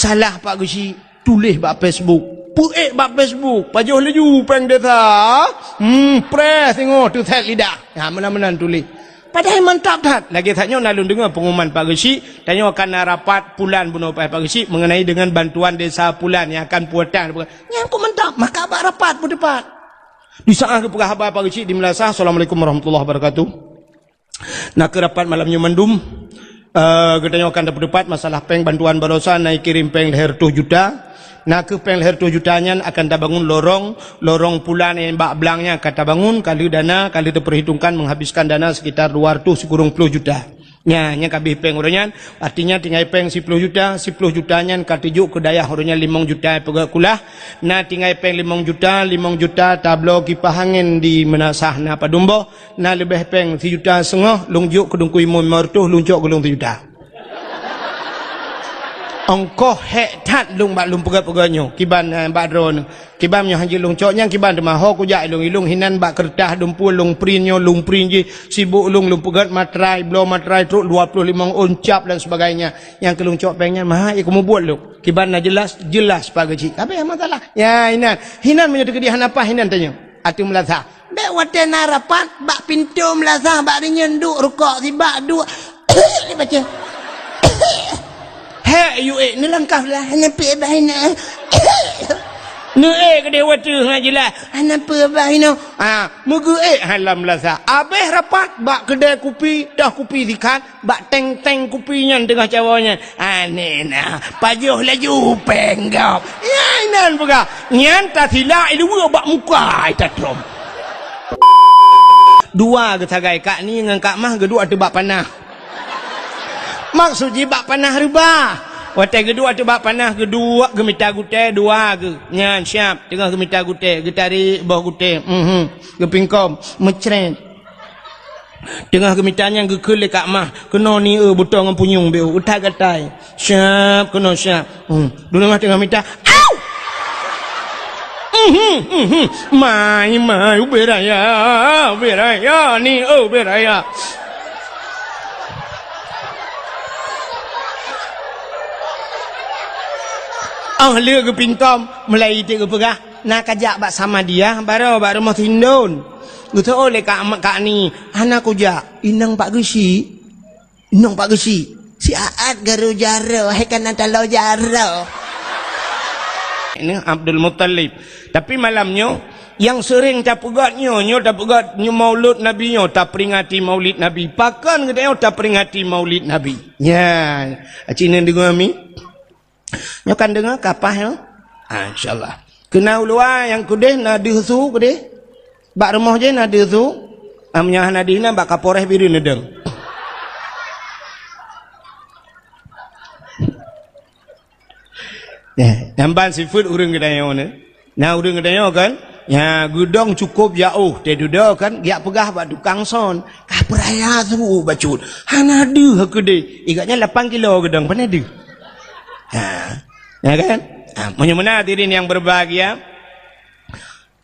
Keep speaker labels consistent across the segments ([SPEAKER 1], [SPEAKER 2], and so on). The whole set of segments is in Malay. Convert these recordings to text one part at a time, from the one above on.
[SPEAKER 1] salah Pak Gusi tulis bak Facebook. Puik bak Facebook. Pajuh laju peng desa. Press tengok tu set lidah. Ha menan-menan tulis. Padahal mantap tak. Lagi tanya nalun dengar pengumuman Pak Gusi. Tanya akan rapat pulan bunuh Pak Gusi mengenai dengan bantuan desa pulan yang akan puatan. Yang aku mantap. Maka abak rapat pun depan. Di saat ke pegawai Pak Gusi di Melasah. Assalamualaikum warahmatullahi wabarakatuh. Nak ke rapat malamnya mendum. Katanya akan dapat masalah peng bantuan barosan naik kirim peng leher 2 juta. Nak ke peng leher 2 jutanya akan bangun lorong pulan yang bak belangnya kata bangun kali dana kali diperhitungkan menghabiskan dana sekitar 210 juta. Nya kabih peng orangnya artinya tinggal peng 10 juta 10 jutanya katijuk ke daya orangnya 5 juta pegak kulah. Nah tinggal peng 5 juta tablo kipas angin di Menasah na Padumbo. Nah lebih peng 3 juta setengah lungjuk ke dungkui mertuh luncuk ke lung 3 juta. Ongkoh hek tat lung bak lung pegat-pegatnya kiban bak drone kiban nya hanji lung coknya kiban demah ho kujak ilung hinan bak kertas dumpul lung printnya lung print ji sibuk lung pegat matrai blow matrai truk 25 oncap dan sebagainya yang kelung cok pengnya mah kamu buat lu kiban na jelas Pak Gaji apa yang masalah ya hinan menyatu kedihan apa hinan tanya atu Melasah bek wate narapat bak pintu Melasah bak nyenduk rukuk sibak dua ni baca hei you ni langkah lah nyampe bahina nu ke dewa tu ngajilah apa bahina mugu halam Melasah abeh rapat bak kedai kopi dah kopi dikat bak teng kopinya tengah cawanya nena pajuh laju penggap ya inan buka nyan tak silak ilu bak muka itatrom dua ke sagai kak ni dengan kak mah kedua tu bak panah maksud je bak panah rubah. Watai kedua tu bak panah kedua gemita gute dua ke. Nyan siap tengah gemita gute getari bawah gute. Gepingkom mecret. Tengah gemitanya gekele kak mah kena ni butang dengan punyung beu utai gatai. Siap kena siap. Dulu mah tengah mita. Au! Mai beraya ni beraya. Lia ke pingkom mulai dia ke pegah nak kajak bak sama dia baru rumah tindun gitu oleh kak ni anak kujak inang Pak Gusi si Aat garu jaro hekan antalo jaro ini Abdul Muttalib tapi malamnya yang sering tak pegatnya tak pegat maulud Nabi tak peringati maulid Nabi pakan katanya tak peringati maulid Nabi ya cina dengar mi nyokan dengar kapah ya insyaallah kena ulua yang kudeh na dihusu kudeh bak rumah je na dihusu amnya nadina bak kapores biru nedeng namban seafood urang gedayo na urang gedayo kan ya gudong cukup jauh te duda kan dia pegah bak tukang son kah peraya su bacut hana de kudeh igaknya 8 kilo gedang pana de ya kan menyemena hadirin yang berbahagia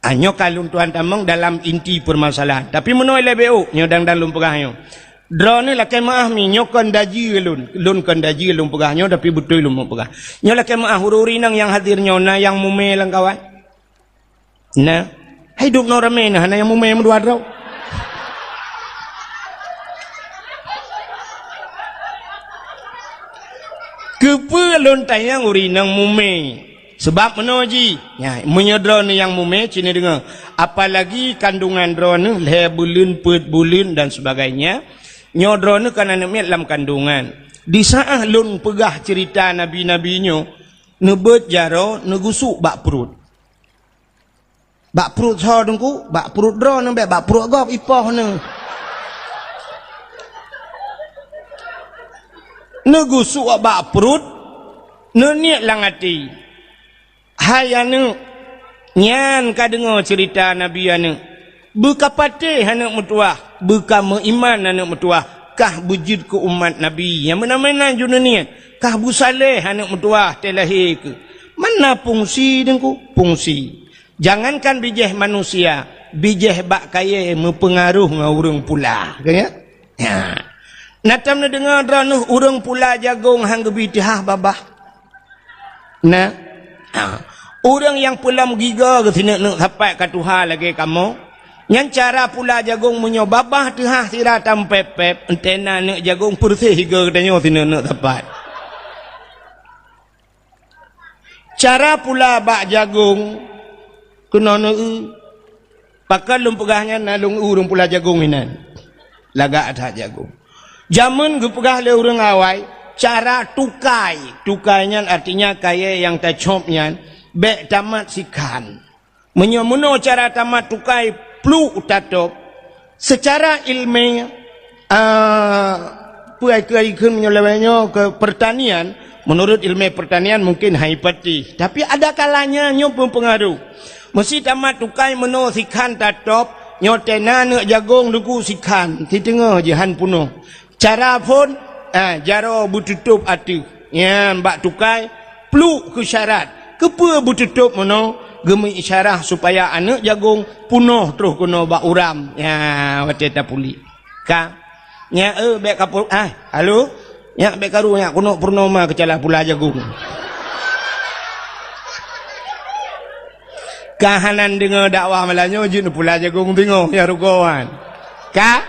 [SPEAKER 1] anyo kalung tuan tamang dalam inti permasalahan tapi menoi lebeu nyodang dalam pegahnya drone la kemaah mi nyokon daji lun kan daji lun pegahnya tapi betul lun pegah nyola kemaah hururi nang yang hadirnya na yang mume lang kawan na hidup no rame na yang mume mendua draw kepelun tayang urinang mume sebab menoji ya menyedron yang mume cina dengar apalagi kandungan drone le bulan put bulan dan sebagainya nyodron kan anak dalam kandungan di saat lun pegah cerita nabi-nabinyo nebet jaro negusuk bak perut so dengku bak perut drone bak perut gop ipoh ne negusuk bak perut niat lang hati hayane nyan ka dengar cerita nabi ane buka patih anak mutuah buka meiman anak mutuah kah bujud ke umat nabi yang mana-mana juna niat kah busaleh anak mutuah telahir ke mana fungsi dengku fungsi jangankan bijih manusia bijih bak kaya mempengaruh ngurung pula kan ya natam na dengar dranuh urang pula jagung hang gebitihah babah Nah, orang yang pelam giga ke sini nak sampai ke Tuhan lagi kamu. Yang cara pula jagung menyobabah Tuhan siratam pep-pep. Entena nak jagung bersih higa katanya sini nak sampai. Cara pula bak jagung kena nak pakai lumpegahnya nalung urung pula jagung ini. Lagak ada jagung. Zaman gepegah le orang awai cara tukainya artinya kaya yang tacopnya bek tamat sikan. Menyomuno cara tamat tukai plu utatop secara ilmiah puai ke menyolawanya ke pertanian. Menurut ilmu pertanian mungkin haipati, tapi ada kalanya nyo mempengaruh. Mesti tamat tukai meno sikan tatop nyotena nak jagung duku sikan di tengah jahan puno. Cara pun jaro bututup atu. Ya mbak tukai plu ke syarat. Kepa bututup meno gemi isyarah supaya anak jagung puno terus kena bak uram. Ya wate tapuli. Ka nya bek kapul halo. Ya bek karu nya kuno purnama kecalah pula jagung. Kahanan dengar dakwah malanyo jin pula jagung bingung ya rugawan. Ka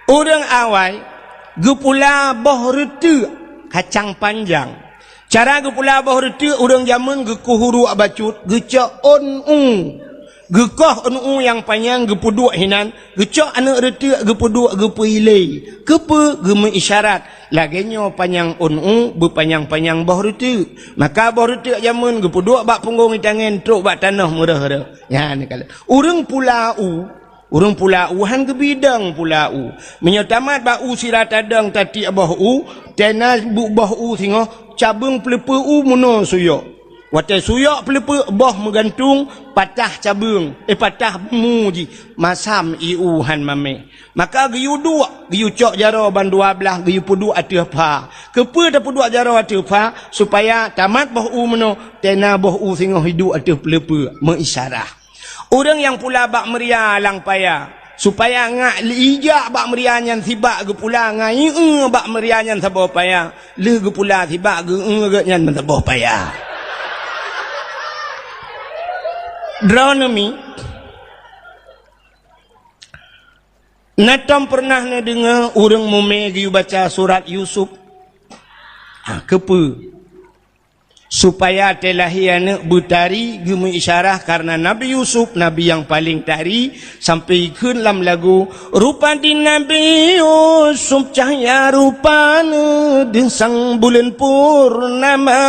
[SPEAKER 1] orang awai gepula boh retu kacang panjang. Cara gepula boh retu orang zaman gekuhuru abacut gecak gekoh yang panjang gepuduk hinan gecak anak retu gepuduk gepuilai kepe geme isyarat lagenyo panjang berpanjang-panjang boh retu maka boh retu zaman gepuduk bak punggung tangan truk bak tanah murah ya ni kala urang pulau han ke bidang pulau menyotamat bau sirat adang tati abah tena bu bah singo cabung pelepe muno suyok wate suyok pelepe bah menggantung patah cabung patah muji masam han mame maka giyu dua giyu cok jaro ban 12 giyu pudu atu apa kepe da pudu jaro atu apa supaya tamat bah muno tena bah singo hidu atu pelepe mengisyarah. Orang yang pula bak meria lang paya supaya ngak lijak bak meria nyan sibak ge pula ngai bak meria nyan sabo paya le ge pula sibak ge nyan sabo paya. Dronomi natam pernah na dengar orang mume ge baca surat Yusuf kepe supaya telahi anak bertari gemu isyarah karena Nabi Yusuf Nabi yang paling tari sampai ikut dalam lagu rupa di Nabi Yusuf cahaya rupanya di sang bulan purnama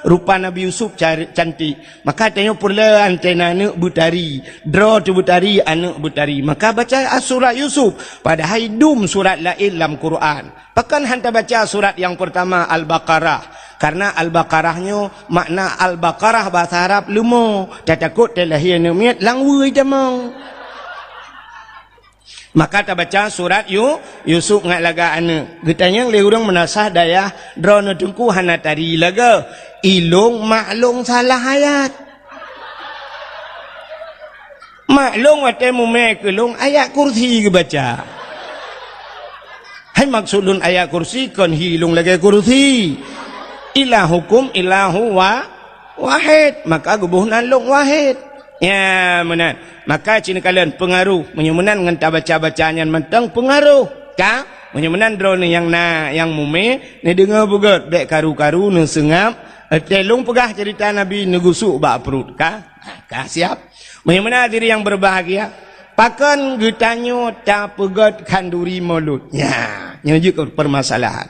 [SPEAKER 1] rupa Nabi Yusuf cantik maka tanya pula antena anak bertari draw tu bertari anak bertari maka baca surat Yusuf padahal dum surat lain dalam Quran bahkan hantar baca surat yang pertama Al-Baqarah karena Al-Baqarahnya makna Al-Baqarah bahasa Arab lumo tak takut telahian miat langwui jamang maka tak baca surat Yusuf ngat laga anak getanya le urang menasah daya drone tungku hana tari laga ilung maklung salah ayat maklung wate mume kelung ayat kursi ke baca hai maksudun ayat kursi kon hilung lagi kursi ilahukum ilahu wahid maka gubuhnan long wahid ya menan maka cina kalian pengaruh menyemenan dengan tak baca-bacanya mentang pengaruh ka menyemenan drone yang mume ni dengar bugat dek karu-karu ne sengap telung pegah cerita Nabi negusuk bak perut ka siap menyemenan diri yang berbahagia pakan getanyo tak pegat kanduri mulut ya nyujuk permasalahan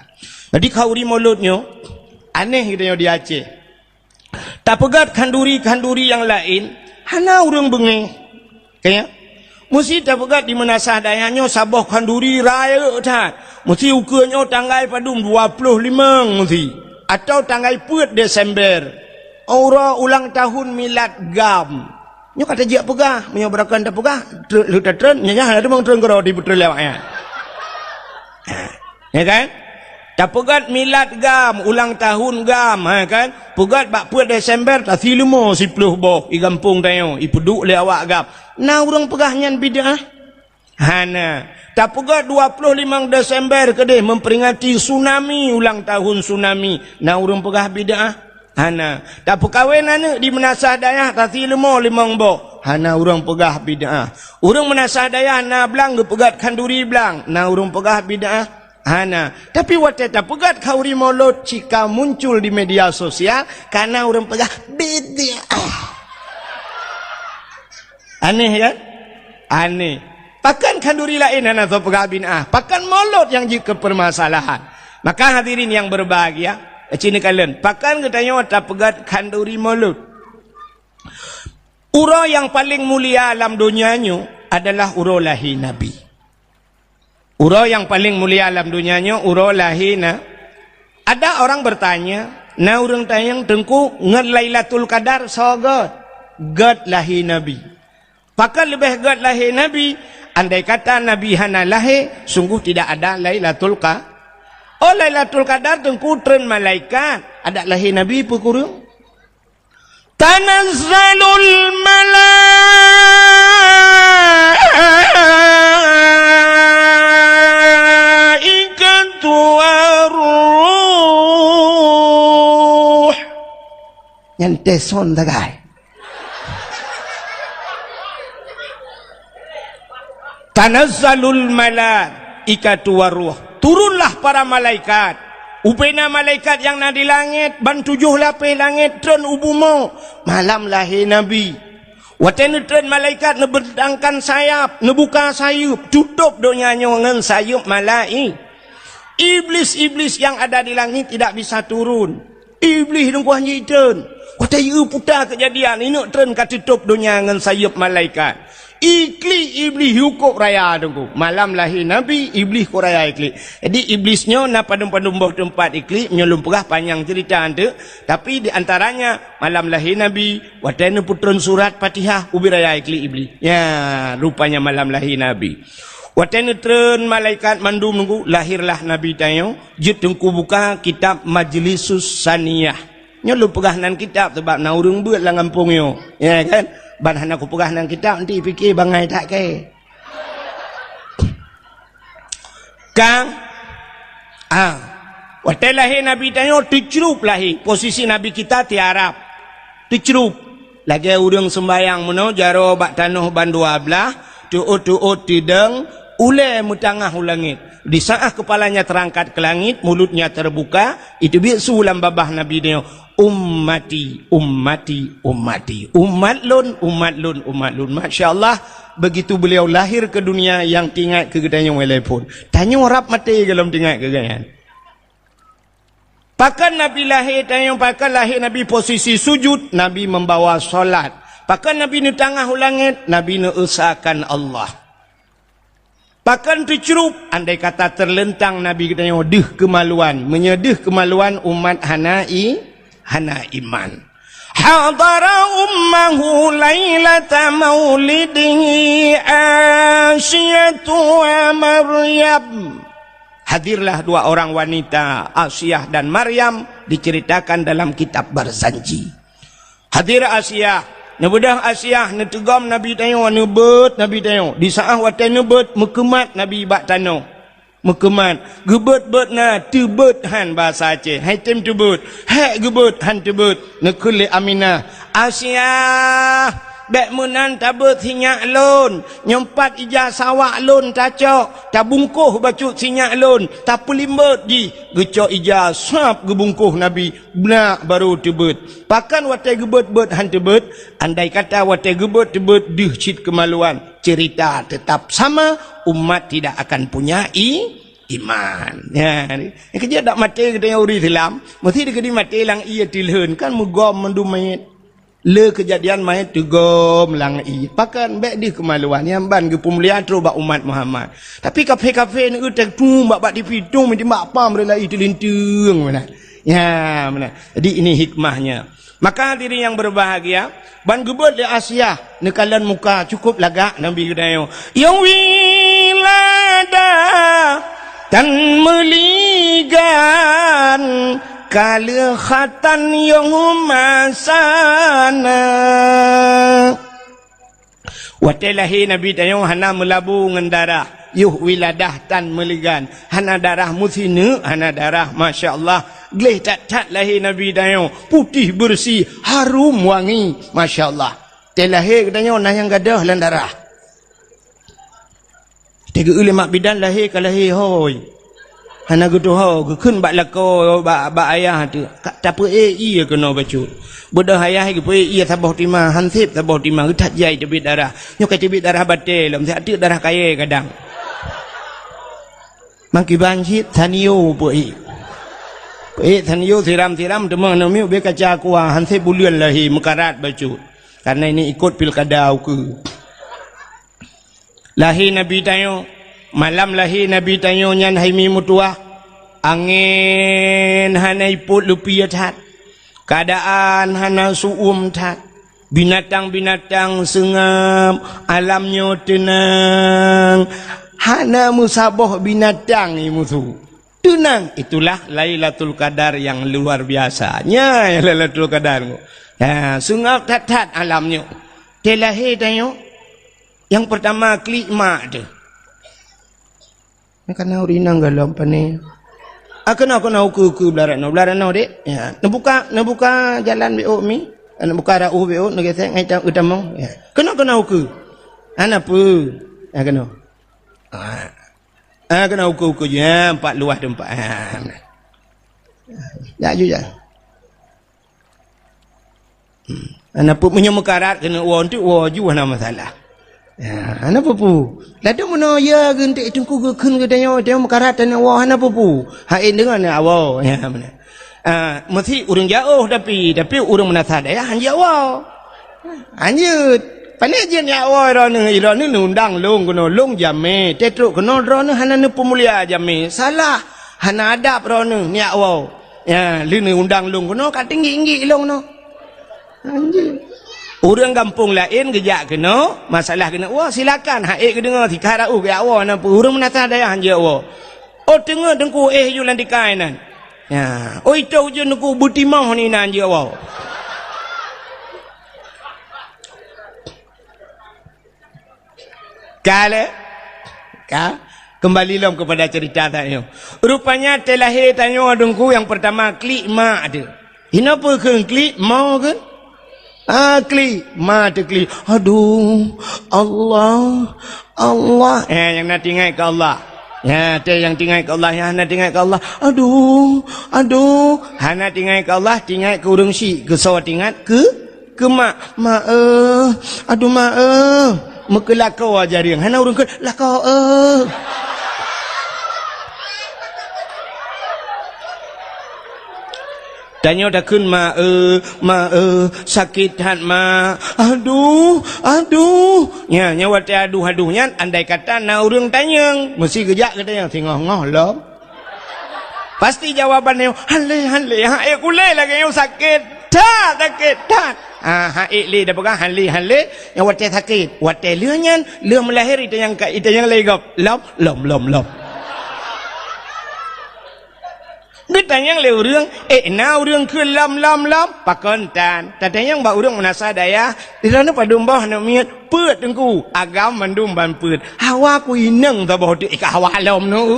[SPEAKER 1] jadi kauri mulutnya aneh gitu di Aceh. Tak pegat kanduri yang lain, hana urang bengi. Kaya, mesti tak pegat di menasah dayanya sabah kanduri raya tak. Mesti ukurnya tanggal padum 25 mesti. Atau tanggal 4 Desember. Aura ulang tahun milad gam. Nyo kata jia pegah, menyobarakan tak pegah. Lu tak tren, nyanya ada mang tren karo di betul lewaknya. Ya kan? Tak pegat milad gam, ulang tahun gam, kan? Pegat bak 4 Desember, tak silmo si peluh boh, i gampung tayo, i peduk le awak gam. Nah, orang pegahnya bidah. Hana. Tak pegat 25 Desember kedeh memperingati tsunami, ulang tahun tsunami. Nah, orang pegah bidah. Hana. Tak perkahwin anak di menasah dayah tati limang bo. Hana urang pegah bid'ah. Urang menasah dayah na belang gepegat kanduri belang. Na urang pegah bid'ah. Hana. Tapi waktu tak pegat kauri maulud jika muncul di media sosial karena urang pegah bid'ah. Aneh kan? Aneh. Pakan kanduri lain hana tu pegah bid'ah. Pakan maulud yang jika permasalahan. Maka hadirin yang berbahagia, cina kalian, pakan katanya tak pegat kanduri maulud. Ura yang paling mulia alam dunianya adalah ura lahir Nabi. Ura yang paling mulia alam dunianya ura lahir na. Ada orang bertanya, na orang tanya tengku ngat Lailatul Qadar so god lahir Nabi. Pakan lebih god lahir Nabi, andai kata Nabi hana lahir, sungguh tidak ada Lailatul Qadar. Oh Lailatul Qadar tengku tren malaikat. Ada lahir Nabi apa kurang? Tanazzalul malaikatu waruh. Nyante son tagay. Tanazzalul malaikatu waruh. Turunlah para malaikat. Upena malaikat yang na di langit, ban 7 lapis langit tren ubumo. Malam lahir Nabi. Watena tren malaikat ne berdangkan sayap, ne buka sayup, tutup donyanya ngan sayup malaik. Iblis-iblis yang ada di langit tidak bisa turun. Iblis nunggu hanyi tren. Watena putar kejadian ini tren ka tutup donya ngan sayup malaikat. Ikli iblis hukuk raya tunggu. Malam lahir Nabi, iblis ko raya ikli. Jadi iblisnya na padum-padum bawah tempat ikli, menyelum perah panjang cerita anda. Tapi di antaranya malam lahir Nabi, watena putron surat Fatihah, ubi raya ikli iblis. Ya, rupanya malam lahir Nabi. Watena tren malaikat mandum nunggu, lahirlah Nabi tayo. Jut tungku buka kitab Majlisus Saniyah. Nyelum perah nan kitab sebab na urung buat lah ngampungnya. Ya kan? Ban hana ku pegah nang kitab nanti fikir bangai tak ke. Kang waktu lahir Nabi tanya dicrup lahir. Posisi Nabi kita tiarap dicrup. Lagi urang sembayang meno jaro bak tanuh ban 12 tuut tideng ule mutangah ulangit. Di saat kepalanya terangkat ke langit, mulutnya terbuka, itu biasa ulam babah Nabi dia. Ummati, ummati, ummati. Umat lun, umat lun, umat lun. Masya Allah, begitu beliau lahir ke dunia yang tinggal kegedanya walaupun. Tanya orang mati kalau tinggal kegedanya. Pakan Nabi lahir, tanya pakan lahir Nabi posisi sujud, Nabi membawa solat. Pakan Nabi ni tengah ulangit, Nabi ni usahakan Allah. Pakan tercerup, andai kata terlentang Nabi katanya deh kemaluan, menyedih kemaluan umat hana iman. Hadara ummahu lailata maulidihi Asyatu wa Maryam. Hadirlah 2 orang wanita, Asyah dan Maryam, diceritakan dalam kitab Barzanji. Hadir Asyah. Nebedah Asyah netegam Nabi tanya nebet Nabi tanya di saat waktu nebet mekemat Nabi bak tano mekemat gebet-bet na tebet han bahasa Aceh hai tem tebet hai gebet han tebet nekule Aminah Asyah bek menan tabet sinyak lon nyempat ija sawak lon tacok tabungkuh bacut sinyak lon tapulimbet ji gecok ija sap gebungkuh Nabi benak baru tebet pakan watai gebet-bet han tebet andai kata watai gebet tebet dih cit kemaluan cerita tetap sama umat tidak akan punya iman ya kerja dak mati kita uri Islam mesti dikedi mati lang ia tilhun kan mugom mendumait le kejadian mayat tegom lang i pakan bek di kemaluan yang ban ke pemulihan terus bak umat Muhammad tapi kafe-kafe ni utek tu bak di pitung mesti mak pam rela itu lintung mana ya mana jadi ini hikmahnya maka hadirin yang berbahagia ban gebet di Asyah nekalan muka cukup lagak Nabi kedayo yang wilada dan meligan kalikhatan yang masana watelahi Nabi tayo hana melabu ngan darah yuh wiladah tan meligan hana darah musinu hana darah Masya Allah Gleh tat lahir Nabi dayo, putih bersih, harum wangi, masya-Allah. Teh lahir dayo nayang gadah lan darah. Tiga mak bidan lahir ka lahir hoi. Hana gitu ho, keun bak lako bak ayah tu. Tak apa iya kena bacu. Bodoh ayah ke pe iya sabah timah, hansip sabah timah getat jai tebit darah. Nyok ke tebit darah batel, lom sak tu darah kaya kadang. Maki banjit taniyo pe. Pe taniyo siram demang no miu be kaca kuah hansip bulian lahir mekarat bacu. Karena ini ikut pilkada aku. Lahir Nabi tayo, malam lahir Nabi tayo nyan haimi mutua, angin hanai put lupiat hat, keadaan hana suum tat, binatang-binatang sengam, alamnya tenang, hana musabah binatang ni musuh. Tenang, itulah Lailatul Qadar yang luar biasanya, Lailatul Qadar. Ya, sengap tat-tat alamnya. Dia lahir tayo. Yang pertama klik mak tu. Kena urinang galau pani. Kena uku belarano dek. Ya, nabuka jalan BO mi. Nabuka rau BO nak gesek ngai utamong. Ya. Kena uku. Ana apa? Kena. Kena uku je 4 luah tu 4. Ya juga. Ana pun menyemekarat kena won tu ju ana masalah. Ya, ana pupu. Ladang mana ya gentik tungku ke kun ke danyo dia mekarat dan wah ana pupu. Hain dengan awal ya mana. Mesti urang jauh tapi urang menasa daya hanya awal. Hanya pane je nya awal ro ni undang long kono long jame tetruk kono ro ni hana ni pemulia jame. Salah. Hana adab ro ni awal. Ya, li ni undang long kono kat tinggi-tinggi long no. Anjir. Orang kampung lain gejak kena, masalah kena, wah silakan, haik ke dengar, tiga rau ke awal, nampak, orang menatah daya hanja awal. Oh tengah dengku jualan di kainan. Ya, oh itu je dengku butimah ni hanja awal. Kembali lom kepada cerita tanya. Rupanya telahir tanya dengku yang pertama klik mak ada. Kenapa ke klik mau ke? Klik mata klik. Aduh, Allah. Yang nak tinggal ke Allah. Ya, yang tinggal ke Allah, yang nak tinggal ke Allah. Aduh. Hana tinggal ke Allah, tinggal ke urang si, ke sawa tinggal ke mak. Aduh mak. Mekelakau aja dia. Hana urang ke lakau Tanya dah kun sakit hat ma. Aduh. Ya nyawa te aduh nya andai kata na urang tanyang mesti gejak kata yang tengah-ngah lah. Pasti jawabannya hanle haik kulai lagi yang sakit. Tak. Haik li dah pegang hanle yang wate sakit. Wate leuhnyan leuh melahir itu yang legap. Lom. Ditanya le urang na urang ke lam pakontan tatanya ba urang menasa daya dirana padumbah na miat peut dengku agam mandum ban peut hawa ku ineng ta boh tu ka hawa lom no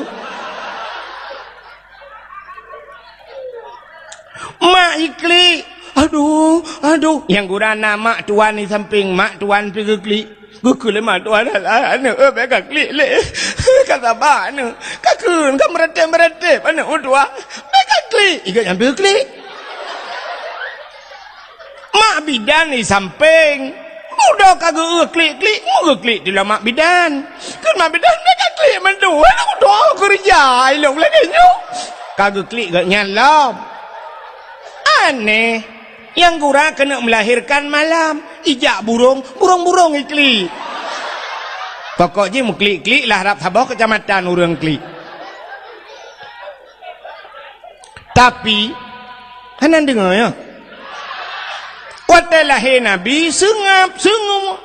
[SPEAKER 1] mak ikli aduh yang gurana mak tuan ni samping mak tuan pergi kli Guku le mak tuan anu bega kli le kata ba anu kakun ka merete anu tua bega kli iga ambil kli mak bidan ni samping udah kagak kli mu kli di mak bidan kan mak bidan bega kli mandu aku doa kerja ilong le nyu kagak kli gak nyalam aneh yang gura kena melahirkan malam ijak burung ikli pokoknya mu klik lah harap sabah kecamatan urang klik tapi hanan dengar ya waktu lahir Nabi sengum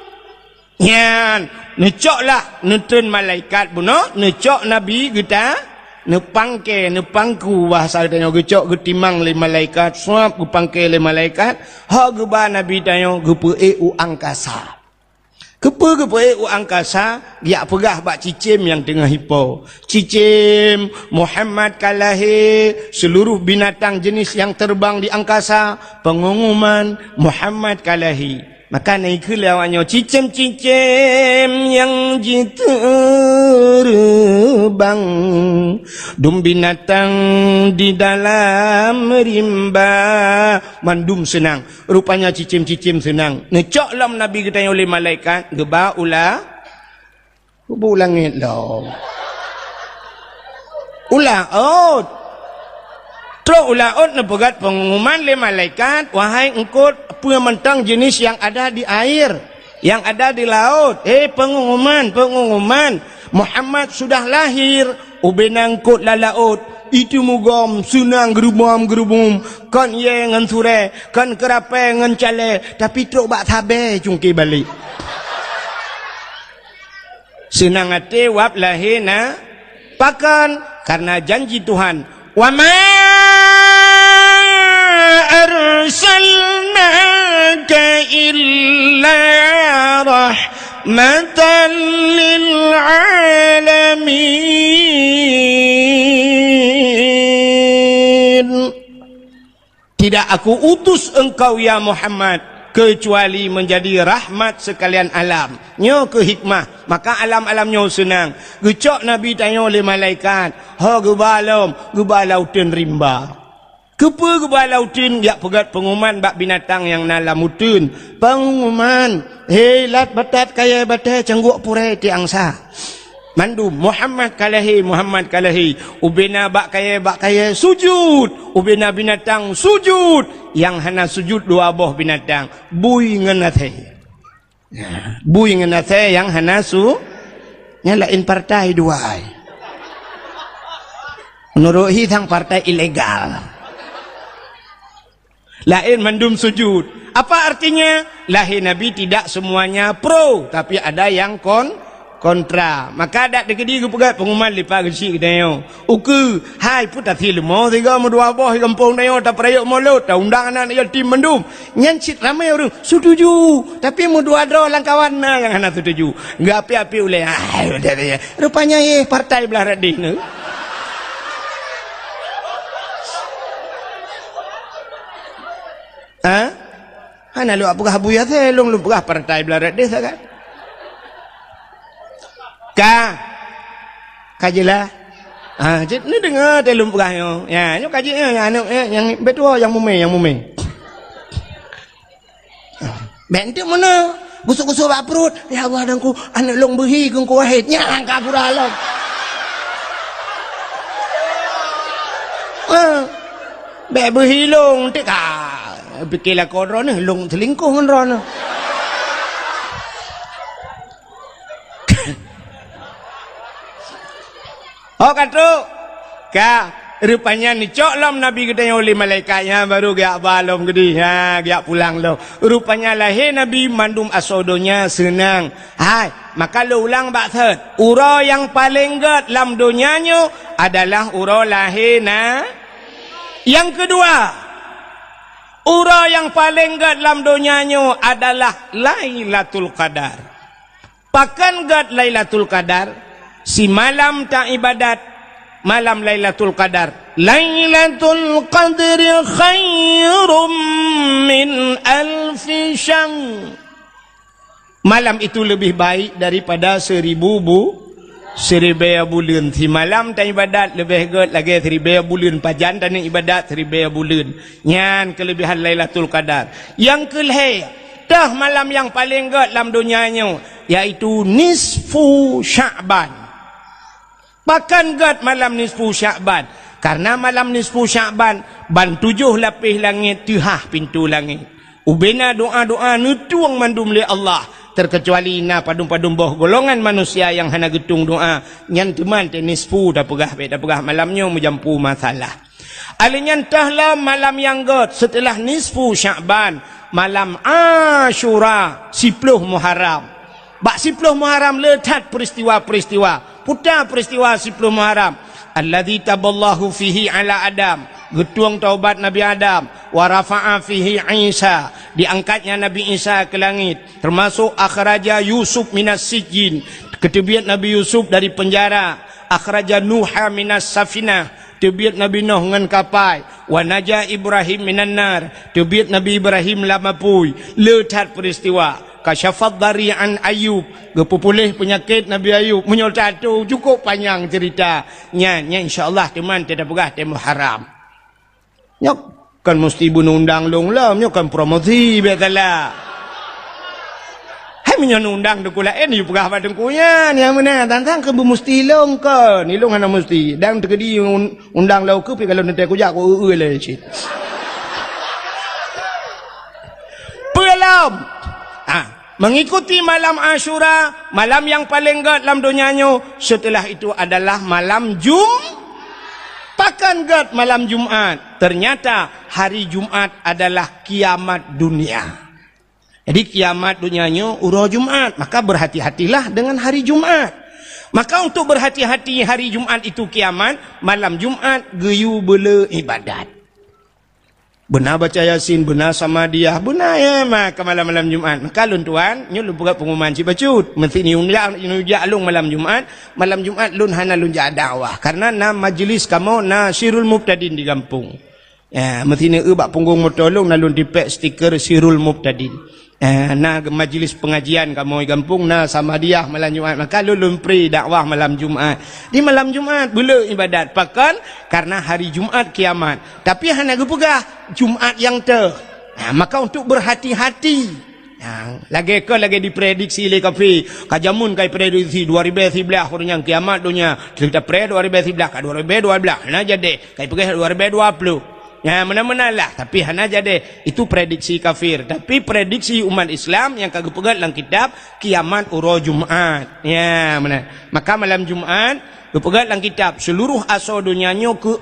[SPEAKER 1] nyan necok lah nutun malaikat buno necok Nabi kita nepangku bahasa tanya gecok getimang le malaikat suap gepangke le malaikat ha geba nabi tanya gepe u angkasa Kepa-kepa angkasa dia pegah bak cicim yang tengah hipo. Cicim Muhammad kalahi seluruh binatang jenis yang terbang di angkasa. Pengumuman Muhammad kalahi. Maka naik ke lawaknya cicim-cicim yang terbang. Dum binatang di dalam rimba. Mandum senang. Rupanya cicim-cicim senang. Necok lam Nabi ketanya oleh malaikat. Geba ulah. Geba ulangit lah. Ulah. Oh. Terus ulaut nepegat pengumuman le malaikat, wahai engkau mentang jenis yang ada di air, yang ada di laut. Pengumuman, Muhammad sudah lahir, ubenangkut la laut. Itu mugam sunang gerubum, kan ye ngan sure, kan kerape ngan cale, tapi terus bak tabe cungki balik. Senang hati wap lahir na pakan karena janji Tuhan. Wa ma arsalnaka illa rahmatan lil alamin. Tidak aku utus engkau ya Muhammad kecuali menjadi rahmat sekalian alam. Nyo ke hikmah, maka alam-alamnya senang. Gecok Nabi tanya oleh malaikat, ha gebalautin rimba. Kepa gebalautin dia pegat pengumuman bak binatang yang nalamutun. Pengumuman, lat batat kaya batai cangguk purai ti angsa. Mandum Muhammad kalahi ubena bak kaya sujud, ubena binatang sujud, yang hana sujud dua boh binatang bui ngenathe yang hana nyalain partai dua ai menurut hitang partai ilegal lain mandum sujud. Apa artinya? Lahir Nabi tidak semuanya pro, tapi ada yang kontra. Maka ada dekedi ke pegat pengumuman lipat kecil dayo. Uku, hai putar hilmo tiga dua boh kampung dayo tak perayuk mulut, tak undang anak yatim mendum. Nyancit ramai orang setuju, tapi dua dro langkawan yang anak setuju. Enggak api-api oleh. Rupanya partai belah radih ne. Hana lu apakah buya teh lu apakah partai belah radih kan? Kajilah. Cik ni dengar telum pegahnya. Ya, nyo kajinya yang betul yang mume. Bentuk mana? Gusuk-gusuk bak perut. Ya Allah dangku anak long behi kung kuahit. Nyang ka pura long. Be behi long tik pikirlah kodron ni long selingkuh ngan ron. Oh katru, rupanya ni cok lam Nabi katanya oleh malaikatnya baru giak balom gede, giak pulang lo. Rupanya lahir Nabi mandum asodonya senang. Hai, maka lo ulang bak third. Ura yang paling gede lam dunianya adalah ura lahir na. Yang kedua, ura yang paling gede lam dunianya adalah Lailatul Qadar. Pakan gede Lailatul Qadar. Si malam tak ibadat, malam Lailatul Qadar. Lailatul Qadri khairum min alfi syahr. Malam itu lebih baik daripada 1000 bulan. Si malam tak ibadat lebih good lagi 1000 bulan. Pajan dan ibadat 1000 bulan. Nyan kelebihan Lailatul Qadar. Yang kelih, dah malam yang paling good dalam dunianya, yaitu nisfu Sya'ban. Bahkan gad malam nisfu Sya'ban. Karena malam nisfu Sya'ban ban 7 lapis langit tuhah pintu langit. Ubena doa-doa nutuang mandum li Allah. Terkecuali na padum-padum boh golongan manusia yang hana getung doa. Nyan teman te nisfu dah pegah malamnya menjampu masalah. Alinyan tahlah malam yang gad setelah nisfu Sya'ban. Malam Ashura 10 Muharram. Bak 10 Muharram letat peristiwa-peristiwa. Putar peristiwa 10 Muharram. Alladzi taballahu fihi ala Adam. Getuang taubat Nabi Adam. Wa rafa'a fihi Isa. diangkatnya Nabi Isa ke langit, termasuk akhraja Yusuf minas sijin, ketebiat Nabi Yusuf dari penjara, akhraja Nuha minas safinah, tebiat Nabi Nuh ngan kapai, wa naja Ibrahim minan nar, tebiat Nabi Ibrahim lamapui, letat peristiwa, kasyafat dari'an Ayub, gepupulih penyakit Nabi Ayub, menyol satu, cukup panjang cerita, nya insyaAllah teman tidak pegah temu haram. Nyok kan mesti bunuh undang long lah, nyok kan promosi betalah. Hai menyon undang dekula ni pegah padengkunya, ni mana tantang ke mesti long ke, ni long hana mesti, dan terkedi undang lau ke pi kalau nanti aku jak aku le cik. Pelam. Mengikuti malam Ashura, malam yang paling gad dalam dunianya, setelah itu adalah malam Pakan gad malam Jumat. Ternyata hari Jumat adalah kiamat dunia. Jadi kiamat dunianya urau Jumat, maka berhati-hatilah dengan hari Jumat. Maka untuk berhati-hati hari Jumat itu kiamat, malam Jumat geyu bela ibadat. Benar baca Yasin, benar sama dia, benar ya maka malam-malam Jumat. Maka lun tuan, nyu lu buka pengumuman si bacut. Mesti ni unjak alung malam Jumat lun hana lun ja dakwah. Karena na majlis kamu na Sirul Mubtadin di kampung. Ya, mesti ni bak punggung motolong na lun dipek stiker Sirul Mubtadin. Na majlis pengajian kamu di kampung na sama dia malam Jumat. Maka lun pri dakwah malam Jumat. Di malam Jumat bela ibadat pakan karena hari Jumat kiamat. Tapi hana gepegah Jumat yang maka untuk berhati-hati. Lagi diprediksi oleh kafe. Kajamun kai prediksi 2011 orang yang kiamat dunia. Kita pred 2011 ka 2012. Hana jadi kai pergi 2020. Ya mana-mana lah, tapi hana jadi itu prediksi kafir. Tapi prediksi umat Islam yang kagak pegat dalam kitab kiamat uro Jumat. Ya mana? Maka malam Jumat pegat dalam kitab seluruh asal dunianya ke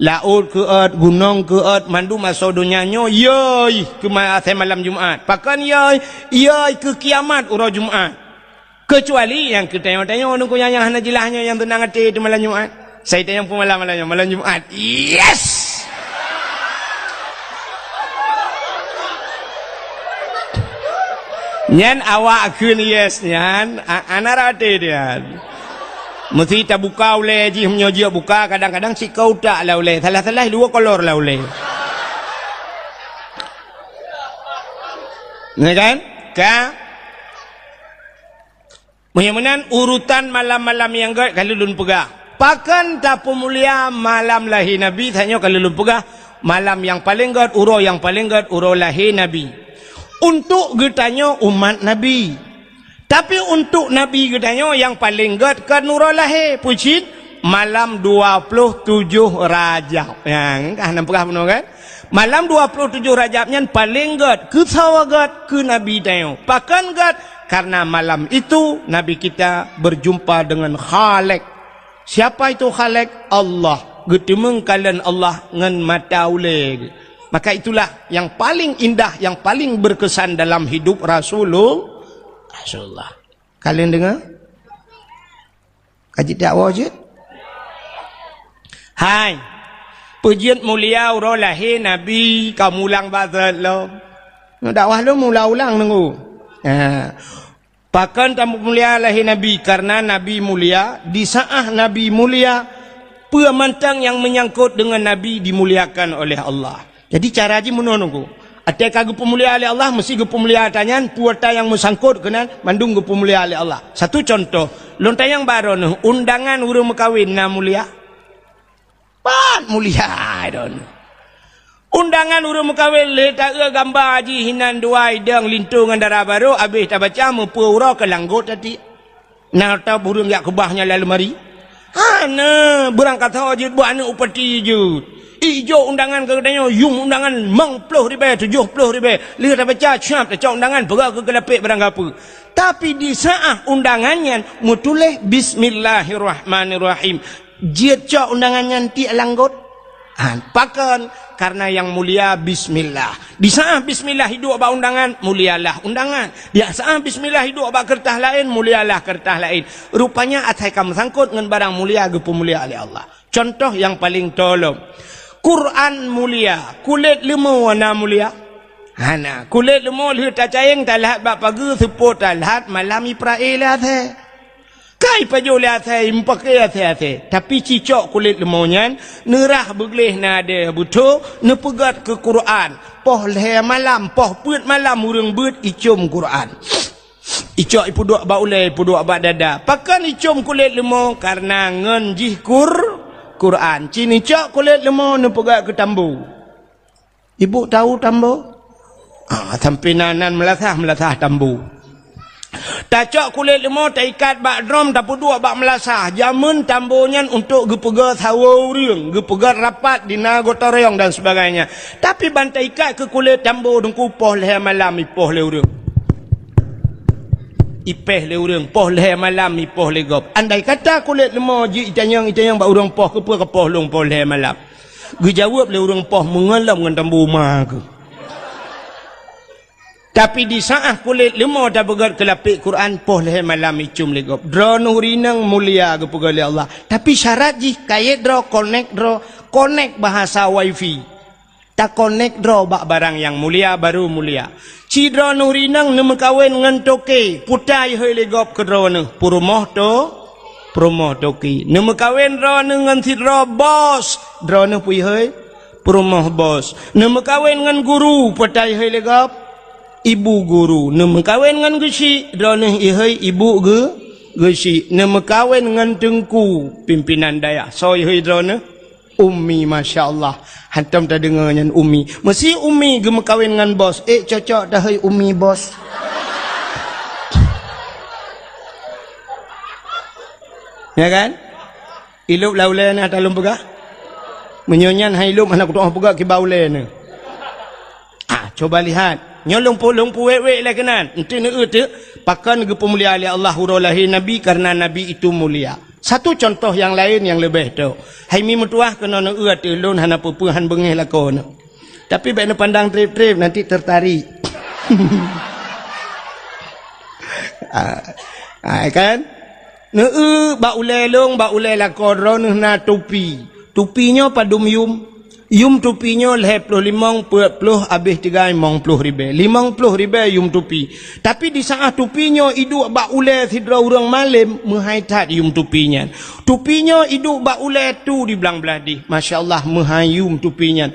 [SPEAKER 1] laut ke gunung ke mandu asal dunianya yoi ke malam Jumat. Pakan yoi ke kiamat uro Jumat. Kecuali yang kita tanya nunggu yang hana jelahnya yang tenang hati di malam Jumat. Saya tanya pun malam Jumat. Yes. Nyan awak kun yes nyan anarate dia. Mesti tak buka oleh ji menyoji buka kadang-kadang si kau tak lah oleh. Salah-salah dua kolor lah oleh. Ni kan? Mudah-mudahan urutan malam-malam yang gad kalau lun pegah. Pakan tak pemulia malam lahir Nabi tanya kalau lun pegah malam yang paling gad uro yang paling gad uro lahir Nabi. Untuk getanya umat Nabi. Tapi untuk Nabi getanya yang paling gad kan uro lahir pucit malam 27 Rajab. Yang kan pegah benar kan? Malam 27 Rajabnya paling gad ke sawagad ke Nabi tanya. Pakan gad karena malam itu Nabi kita berjumpa dengan Khalik. Siapa itu Khalik? Allah. Getemeng kalian Allah ngan mata uleg. Maka itulah yang paling indah, yang paling berkesan dalam hidup Rasulullah. Kalian dengar? Kaji dakwah je? Hai. Pujian mulia uro lahir Nabi kamu ulang bazat lo. Dakwah lo mula ulang nunggu. Pakan tamu mulia lahir Nabi karena Nabi mulia, di saat Nabi mulia, pemantang yang menyangkut dengan Nabi dimuliakan oleh Allah. Jadi cara haji menunggu. Ada kagum pemulia oleh Allah, mesti pemulia tanyan puata yang mesangkut kena mandung pemulia oleh Allah. Satu contoh, lontar yang baru undangan urung kawin na mulia. Pan mulia, undangan urung kawin letak gambar haji hinan dua idang lintung darah baru habis tak baca mempura ke langgut tadi. Nak tahu burung yak kebahnya lalu mari. Hana berangkat haji buat anak upati je. Ijo undangan katanya yung undangan mang 10,000 70,000 lihat baca cap tak undangan berak ke gelapik barang apa. Tapi di saat undangannya mutuleh bismillahirrahmanirrahim. Dia cak undangannya ti langgot. Pakan karena yang mulia bismillah. Di saat bismillah hidup ba undangan mulialah undangan. Di saat bismillah hidup ba kertas lain mulialah kertas lain. Rupanya atai kamu sangkut dengan barang mulia ge pemulia oleh Allah. Contoh yang paling tolong. Quran mulia, kulit lima warna mulia. Hana kulit lemah leh tak cayeng tak lahat bak pagi seput tak lahat malam iprae lah the. Kai pajo lah the impake the. Tapi cicok kulit lemahnya nerah begleh nade buto ne pegat ke Quran. Poh leh malam poh put malam urang beut icum Quran. Icok ipu duk bak ulai ipu duk bak dada. Pakan icum kulit lemah karena ngenjih Quran. Cini cok kulit lemah ne pegat ke tambu. Ibu tahu tambu? Sampai nanan melasah tambu. Tak cok kulit lemah tak ikat bak drum tak puduk bak melasah. Jamun tambunya untuk gepega sawo riang, gepega rapat dina gota reong dan sebagainya. Tapi bantai ikat ke kulit tambu dengku poh leh malam ipoh le urang. Ipeh le urang poh leh malam ipoh le gop. Andai kata kulit lemah ji itanyang bak urang poh ke poh long poh leh malam. Ge jawab le urang poh mengalam ngan tambu mah ke. Tapi di saat kulit lemah dah begat kelapik Quran poh leh malam icum legop. Dro nurinang mulia ke pegali Allah. Tapi syarat ji kait dro connect bahasa wifi. Tak connect dro bak barang yang mulia baru mulia. Ci dro nurinang ne kawin ngan toke putai hoi legop ke dro ne purumoh toki. Ne kawin dro ne ngan si dro bos. Dro ne pui hoi purumoh bos. Ne kawin ngan guru putai hoi legop ibu guru. Ne kawin ngan gesi drone ihai ibu gesi. Ne kawin ngan tengku pimpinan daya so ihai drone ummi. masya-Allah hantam tak dengar ngan ummi mesti ummi ge kawin ngan bos cocok dah hai ummi bos. Ya kan ilup laule na talum pegah menyonyan hai ilup anak doa pegah ki baule ne. Coba lihat nyolong pu wek lah kenan ente ne tu pakan ge pemulia oleh Allah hurulahi nabi karena nabi itu mulia. Satu contoh yang lain yang lebih tu hai mi mutuah kena ne tu lun hana pupuhan bengih lakon. Tapi baik ne pandang trip nanti tertarik. Kan ne ba ulai long ba ulai lakon ron na tupinya padum yum tupinya leh 50 habis 30 ribu 50 ribu yum tupi. Tapi di saat tupinya iduk bak ulai sidra orang malam menghaitat yum tupinya iduk bak ulai tu di belang beladi. masya-Allah menghayum tupinya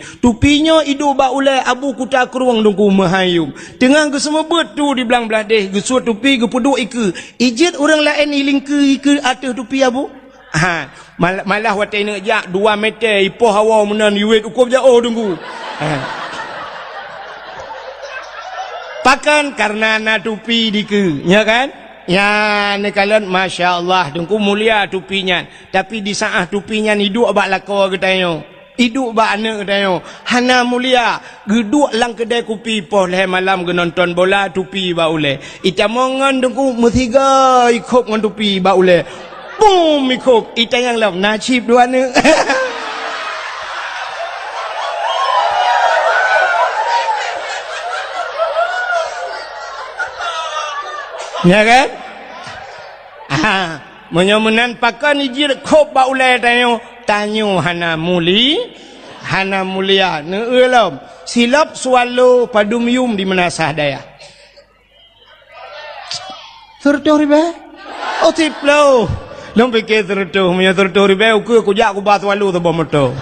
[SPEAKER 1] iduk bak ulai abu kuta keruang dengku menghayum tengah ke semua tu di belang beladi gesuat tupi ge puduk ijit orang lain iling ke atas tupi abu. Malah watai nak jak 2 meter ipoh hawa menan yuit ukur jauh tunggu. Pakan karena na tupi dike, ya kan? Ya ne kalian masya-Allah tunggu mulia tupinya. Tapi di saat tupinya hidup bak lako katanya. Hidup bak anak katanya. Hana mulia geduk lang kedai kopi poh leh malam ke nonton bola tupi bak ule. Itamongan tunggu metiga ikop ngan tupi bak ule. Boom ikut ita yang lam nasib dua ni. Ya kan? Menyomenan pakan ijir kop ba ulai tanyo hana mulia ne elam silap swallow padum yum di menasah daya. Tertuh riba? Oh tiplo. Long fikir tertuh ribu aku jak aku bat walu tu bomoto.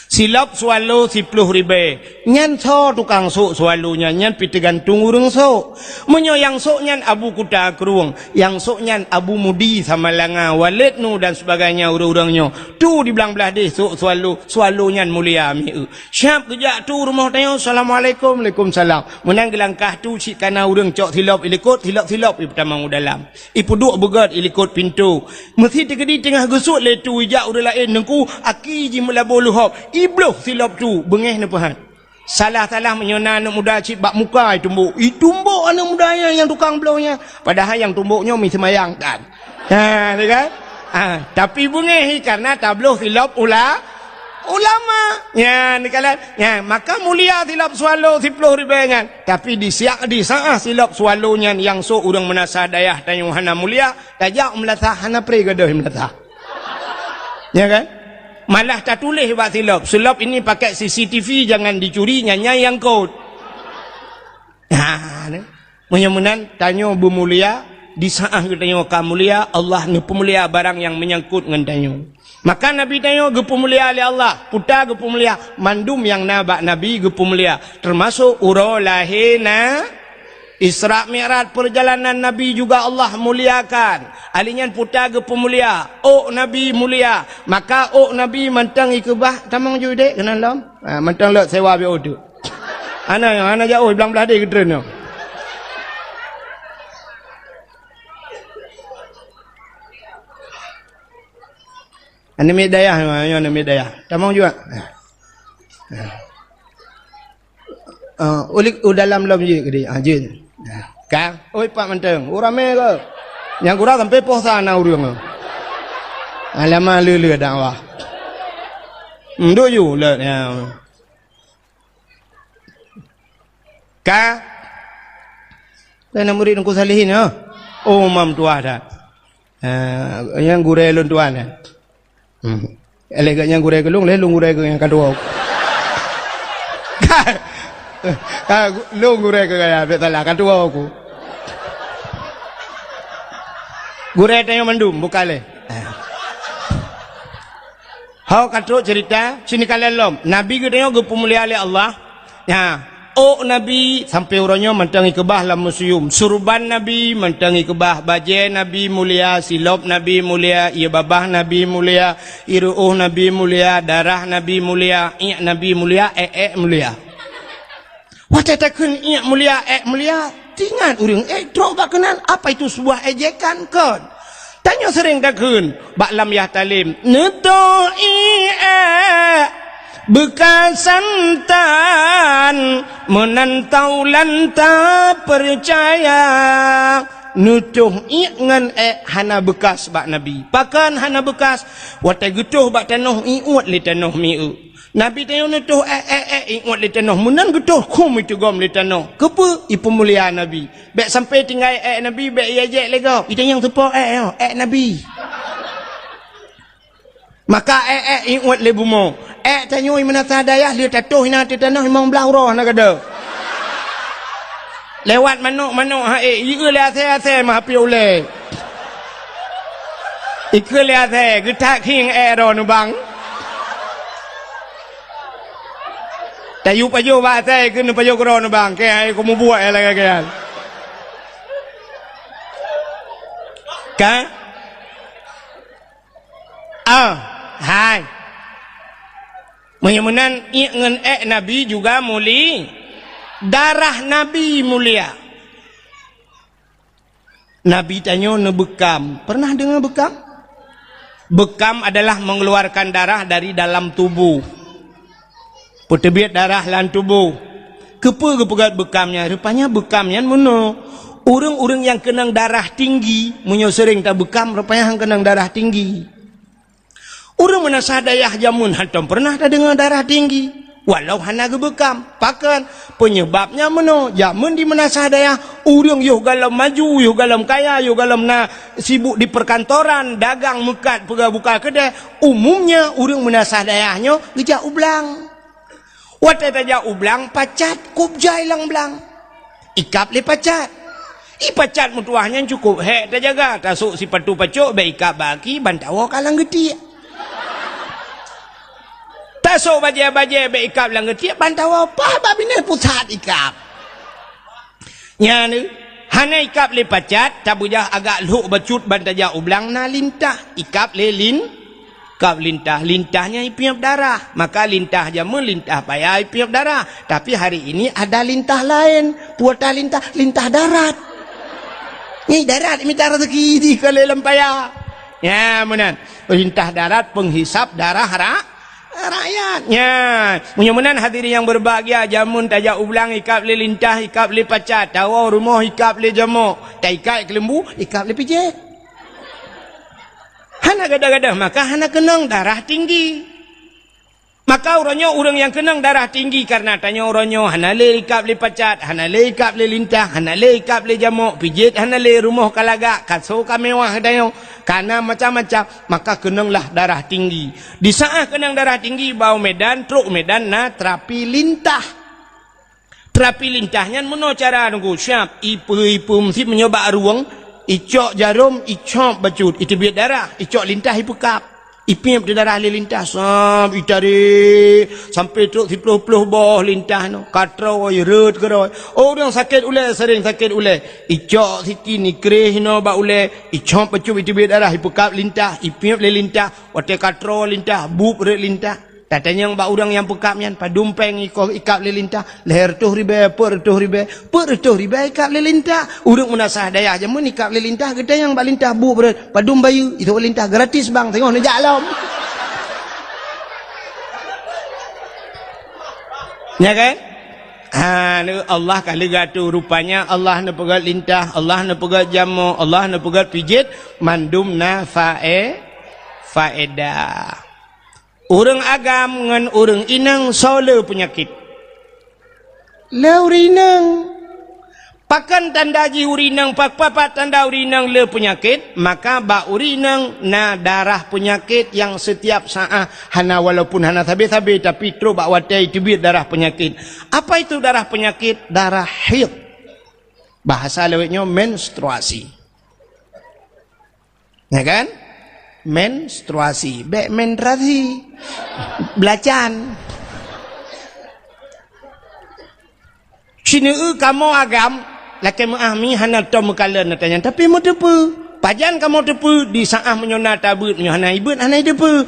[SPEAKER 1] Silap swallow 10 ribu. Nyan so tukang sok swallow-nya nyan piti gantung urang sok. Menyo yang sok nyan abu kuta keruang, yang sok nyan abu mudi sama langa walid nu dan sebagainya urang-urangnya. Tu di belang-belah deh sok swallow nyan mulia mi. Syap kejak tu rumah tanya assalamualaikum waalaikumsalam. Menang gelangkah tu cik kana urang cok silap ilikut silap pertama dalam. Ipu duk begat ilikut pintu. Mesti tegedi tengah gesut le tu ijak urang lain nengku aki ji melabur luhop. Ibloh silap tu bengih ne pahat. Salah menyona anak muda cik bak muka tumbuk. Tumbuk anak muda yang tukang blownya. Padahal yang tumbuknya mi semayang kan. Ni kan? Tapi bengih karena tabloh silap ulama. Ya ni kalian. Ya maka mulia silap swallow 10 ribu kan. Tapi di saat silap swallownya yang so urang menasah dayah tanyung hana mulia, tajak melatah hana pre gadah melatah. Ya kan? Malah tak tulis buat silap. Silap ini pakai CCTV, jangan dicuri, nyanyai yang kod. Mudah-mudahan tanya bermulia, di saat kita tanya kamulia, Allah ngepemulia barang yang menyangkut dengan tanya. Maka Nabi tanya gepemulia oleh Allah, putar gepemulia, mandum yang nabak Nabi gepemulia, termasuk uro lahina Isra Mi'raj perjalanan Nabi juga Allah muliakan. Alinyan putar gepemulia, Nabi mulia. Maka Nabi mentang ikubah tamang jude kenal lam. Mentang lot sewa bi odu. Ana jauh belang-belah dia ke train. Ana medaya, ana medaya. Tamang juga. Ulik dalam lam je ke dia. Je. Kang, oi Pak Menteng, urame ke? Yang kurang sampai poh sana urang. Alamak lele dakwah. Ndo ju le ya. Ka. Dan murid ku salihin ya. Mam tua dah. Yang gurelon tuan ya. Eleganya gurel gelung, lelung gurel yang kedua. Lu gurel ke kaya betul lah kedua aku. Gurel tanya mendum bukan le. Hau kata cerita sini kalian lom. Nabi kita tengok gepemulia oleh Allah. Ya. Nabi sampai orangnya mentangi kebah dalam museum. Surban Nabi mentangi kebah, baju Nabi mulia, silop Nabi mulia, ia babah Nabi mulia, iruh Nabi mulia, darah Nabi mulia, Nabi mulia, mulia. Wata takun mulia, mulia. Tingan urang drop bakanan apa itu sebuah ejekan kan? Tanya sering takun bak lam yah talim. Netoi bekas santan menantau lanta percaya nutuh ngan hana bekas bak Nabi pakan hana bekas watai getuh bak tanah iut li tanah miu Nabi tanya nutuh iut li tanah munan getuh kum itu gom li tanah kepa ipemulia Nabi bek sampai tinggal Nabi bek ia jek lega itu yang tepo Nabi maka iut li bumo tanya mana sadayah dia tatuh ina tanah memang belah roh nak ada. Lewat manuk ika le ase mah pi ole. Ika le ase getak king ro nu bang. Tayu payo ba ase ke nu payo ro nu bang ke ai ko mu buat la ke kan. Ka? Hai. Mudah-mudahan ngan Nabi juga mulia. Darah Nabi mulia. Nabi tanya bekam. Pernah dengar bekam? Bekam adalah mengeluarkan darah dari dalam tubuh. Pertebiat darah dalam tubuh. Kepa kepegat bekamnya? Rupanya bekamnya mana? Orang-orang yang kenang darah tinggi, munyo sering tak bekam, rupanya yang kenang darah tinggi. Orang mana sadayah jamun hantam pernah tak dengar darah tinggi. Walau hana gebekam. Pakan penyebabnya mana? Jamun di mana sadayah. Orang yuh galam maju, yuh galam kaya, yuh galam sibuk di perkantoran, dagang mekat, buka kedai. Umumnya orang mana sadayahnya gejak ublang. Watai tajak ublang, pacat, kubjai lang belang. Ikap le pacat. Pacat mutuahnya cukup. Tak jaga. Tasuk si patu pacuk, baik ikap baki, bantawa kalang getik. Tasuk baje-baje be ikap lang getiak bantau apa babine pusat ikap. Nya ni hana ikap le pacat tabujah agak luk bacut bantaja ublang na lintah ikap le kap lintahnya ipiap darah maka lintah jamu lintah payah ipiap darah tapi hari ini ada lintah lain puata lintah darat ni darat minta rezeki di kelelem payah ya menan lintah darat penghisap darah rakyatnya. Mudah-mudahan hadirin yang berbahagia jamun tajak ulang ikap le lintah ikap le pacat tawa rumah ikap le jamuk tak ikat kelembu ikap le pijak hana gadah-gadah maka hana kenang darah tinggi Maka orangnya orang yang kenang darah tinggi karena tanya orangnya hanale ikap le pacat, hanale ikap le lintah, hanale ikap le jamuk, pijit hanale rumah kalagak, kaso kamewah dayo, karena macam-macam, maka kenanglah darah tinggi. Di saat kenang darah tinggi bau medan, truk medan na terapi lintah. Terapi lintahnya meno cara nunggu siap, ipu mesti menyoba ruang, icok jarum, icok bacut, itu biar darah, icok lintah ipukap. Ipim di darah lintah sampai tarik sampai truk 10 boh lintah no katrau rut keroi orang sakit ule sering sakit ule icok siki ni kreh no ba ule icok pecu itu darah ipukap lintah ipim le lintah wate katrau lintah bub re lintah tatanya yang ba orang yang pekapnya padumpeng ikap le lintah leher tuh ribe per tuh ribe ikap le lintah urang menasah daya aja mun ikap le lintah gede yang ba lintah bub re padum bayu itu lintah gratis bang tengok ni jalam ya kan Allah kali gatu rupanya Allah na pegat lintah Allah na pegat jamu Allah na pegat pijit mandum na faedah. Orang agam dengan orang inang sole penyakit. Le urinang. Pakan tanda ji urinang, papat tanda urinang le penyakit, maka ba urinang na darah penyakit yang setiap saat hana walaupun hana tabe-tabe tapi terus ba watai tibir darah penyakit. Apa itu darah penyakit? Darah haid. Bahasa lewatnya menstruasi. Ya kan? Menstruasi, menstruasi, belacan. Sini kamu agam, laki muahmi hanal tom kala natanya, tapi mau tepu, pajan kamu tepu di saat menyona tabut, menyona ibut, hanai tepu.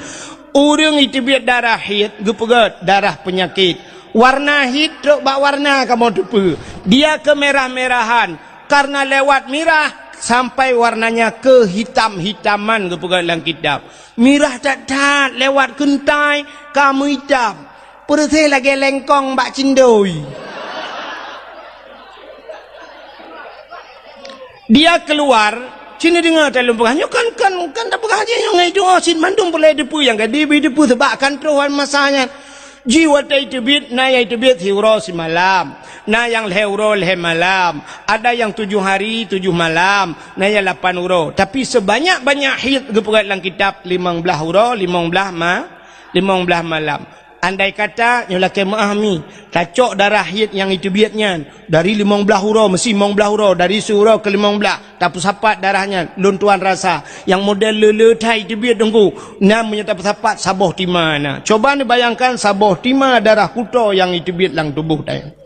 [SPEAKER 1] Orang itu biar darah hid, gepegat darah penyakit. Warna hid, truk bak warna kamu tepu. Dia kemerah-merahan, karena lewat merah. Sampai warnanya ke hitam-hitaman kepegang dalam kitab. Mirah tak lewat kentai kamu hitam. Perutnya lagi lengkong bak cindoi. Dia keluar, sini dengar dalam pegahnya kan tak pegah aja yang itu sin mandum boleh depu yang gadi depu sebab kontrol masanya. Jiwa itu bit, na yang itu bit hiuro si malam, na yang leuro leh malam, ada yang 7 hari 7 malam, na yang 8 euro. Tapi sebanyak-banyak hid kepegat dalam kitab 15 euro, 15 malam. Andai kata nyolake memahami cacok darah hid yang itu biatnya dari 15 euro mesti 15 euro dari 1 euro ke 15 tapi sapat darahnya luntuan rasa yang model lele thai itu biat dengku namanya tapi sapat saboh timana. Coba ni bayangkan saboh tima darah kuto yang itu biat lang tubuh tadi.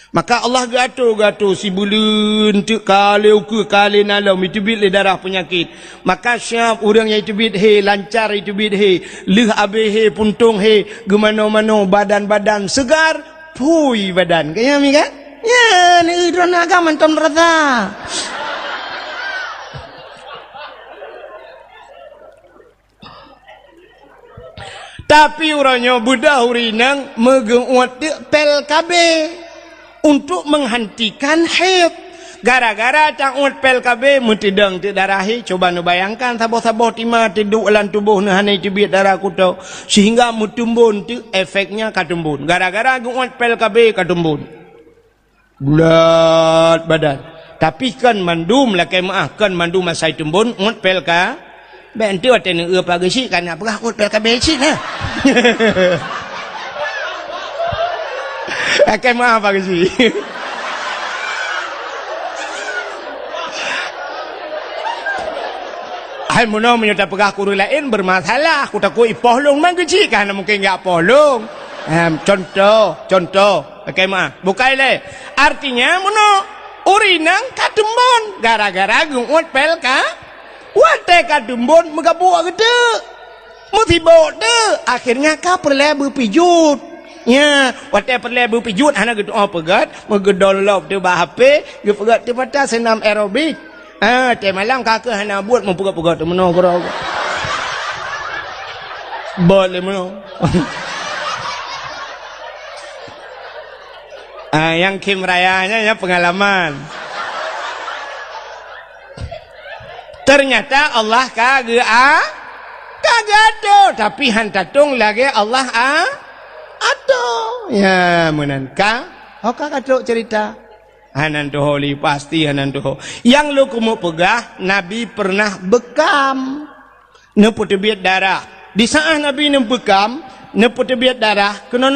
[SPEAKER 1] Maka Allah gato si bulun tu kali uku kali nalam itu bit le darah penyakit. Maka siap orang yang itu bit he lancar itu bit he leh abe he puntung he gemano-mano badan-badan segar pui badan. Kaya mi kan? Ya ni idron agam antum rata. Tapi orangnya budak urinang megenguat pel kabe. Untuk menghentikan haid gara-gara tangut pel KB mentidang ti darahi. Coba nu bayangkan saboh-saboh tima tiduk dalam tubuh nu hanai tibit darah kuto sehingga mutumbun tu efeknya katumbun gara-gara ngut pel KB katumbun bulat badan. Tapi kan mandum lakai maah kan mandum masai tumbun ngut pel ka bentu atene pagi si kan apa ngut pel KB si nah. Akan maaf apa sih? Hai muno menyudah pegah kuru lain bermasalah. Aku takut ipohlong man kecil kan mungkin enggak pohlong. Contoh. Akan maaf. Bukai le. Artinya muno urinang katumbon gara-gara gungut pel ka. Wate katumbon megabuak gede. Mutibo de. Akhirnya ka perlu berpijut. Ya, waktu perlu berpijut, anak gitu pegat, megedolop tu bah HP, gitu pegat tu patah senam aerobik. Teh malam kakak anak buat mempegat-pegat tu meno korang. Boleh meno. Yang Kim Rayanya ya pengalaman. Ternyata Allah kagak tu, tapi hantatung lagi Allah Ya menanka. Oka katok cerita. Hanan toholi pasti hanan toho. Yang lu kumu pegah Nabi pernah bekam. Nepu tebiat darah. Di saat Nabi bekam, nepu tebiat darah kena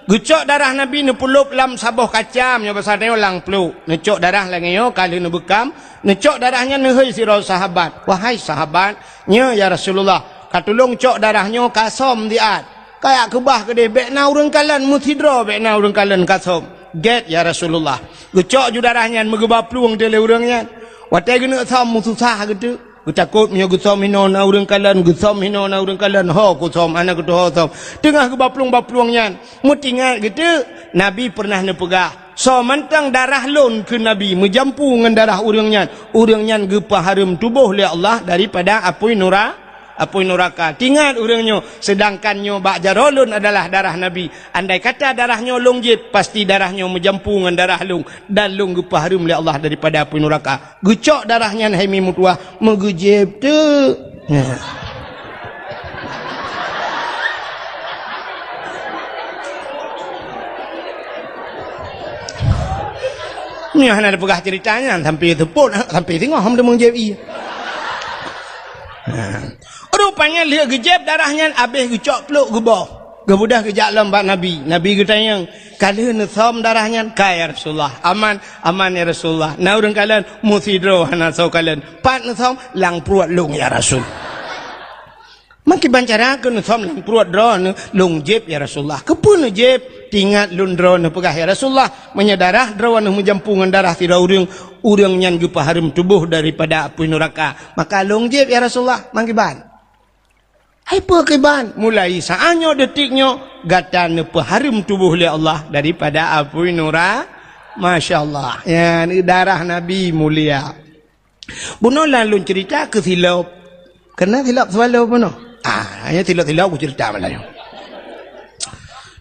[SPEAKER 1] Gucok darah Nabi ne pulup lam saboh kacam nya pasal teo lang peluk. Necok darah lagi yo kali ne bekam, necok darahnya ne hei sira sahabat. Wahai sahabat, nya ya Rasulullah, katulung cok darahnya kasom diat. Kayak kebah gede bek na urang kalan muthidra bek na urang kalan kasom. Get ya Rasulullah. Gucok ju darahnya megeba pluang tele urangnya. Watai gena tham mususah gitu. Takut punya gusom hino na urang kalan, gusom hino na urang kalan, ho gusom anak kudu ho som. Tengah ke baplung-baplungnya, mutingat gitu, Nabi pernah nepegah. So mantang darah lon ke Nabi, menjampu dengan darah urangnya gepa harum tubuh oleh Allah daripada apui neraka. Tingat urangnya, sedangkannya bak jarolun adalah darah Nabi. Andai kata darahnya long jib, pasti darahnya menjampu dengan darah long dan long gepa harum oleh Allah daripada apui neraka. Gucok darahnya haimi mutuah megujib tu. Ni hana ada pegah ceritanya sampai tepuk sampai tengok hang demung jib i. Rupanya lihat gejeb darahnya habis gecok peluk gebah. Gebudah kejak lambat Nabi. Nabi ketanya, "Kalian som darahnya kaya Rasulullah. Aman ya Rasulullah. Na urang kalian musidro hana sau kalian. Pat som lang pruat lung ya Rasul." Maki bancara ke som lang pruat dro lung jeb ya Rasulullah. Kepun jeb tingat lundro ne pegah ya Rasulullah. Menyedarah dro anu menjampungan darah tira urang nyan gepa harum tubuh daripada api neraka. Maka lung jeb ya Rasulullah mangkiban. Hai pekiban mulai saatnya detiknya gatan peharum tubuh oleh Allah daripada api neraka. Masya Allah ya ni darah Nabi mulia. Buno lalu cerita ke silap. Kena silap selalu buno. Hanya silap-silap aku cerita malah.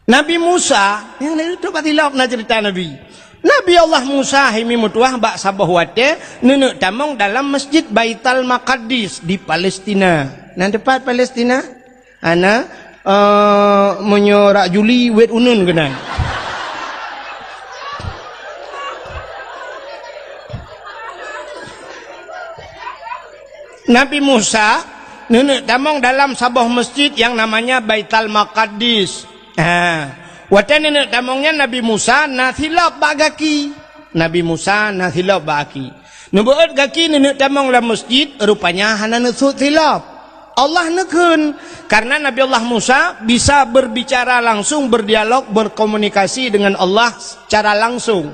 [SPEAKER 1] Nabi Musa yang itu pak silap nak cerita Nabi. Nabi Allah Musa himi mutuah bak sabah wate nenek tamong dalam masjid Baitul Maqdis di Palestina. Nan tempat Palestina ana menyorak Juli wet unun kena. Nabi Musa nenek tamong dalam sabah masjid yang namanya Baitul Maqdis. Watan nenek tamongnya Nabi Musa nathilap bagaki. Nabi Musa nathilap bagaki. Nubuat gaki nenek tamong dalam masjid rupanya hana nusut silap. Allah nekun karena Nabi Allah Musa bisa berbicara langsung, berdialog, berkomunikasi dengan Allah secara langsung.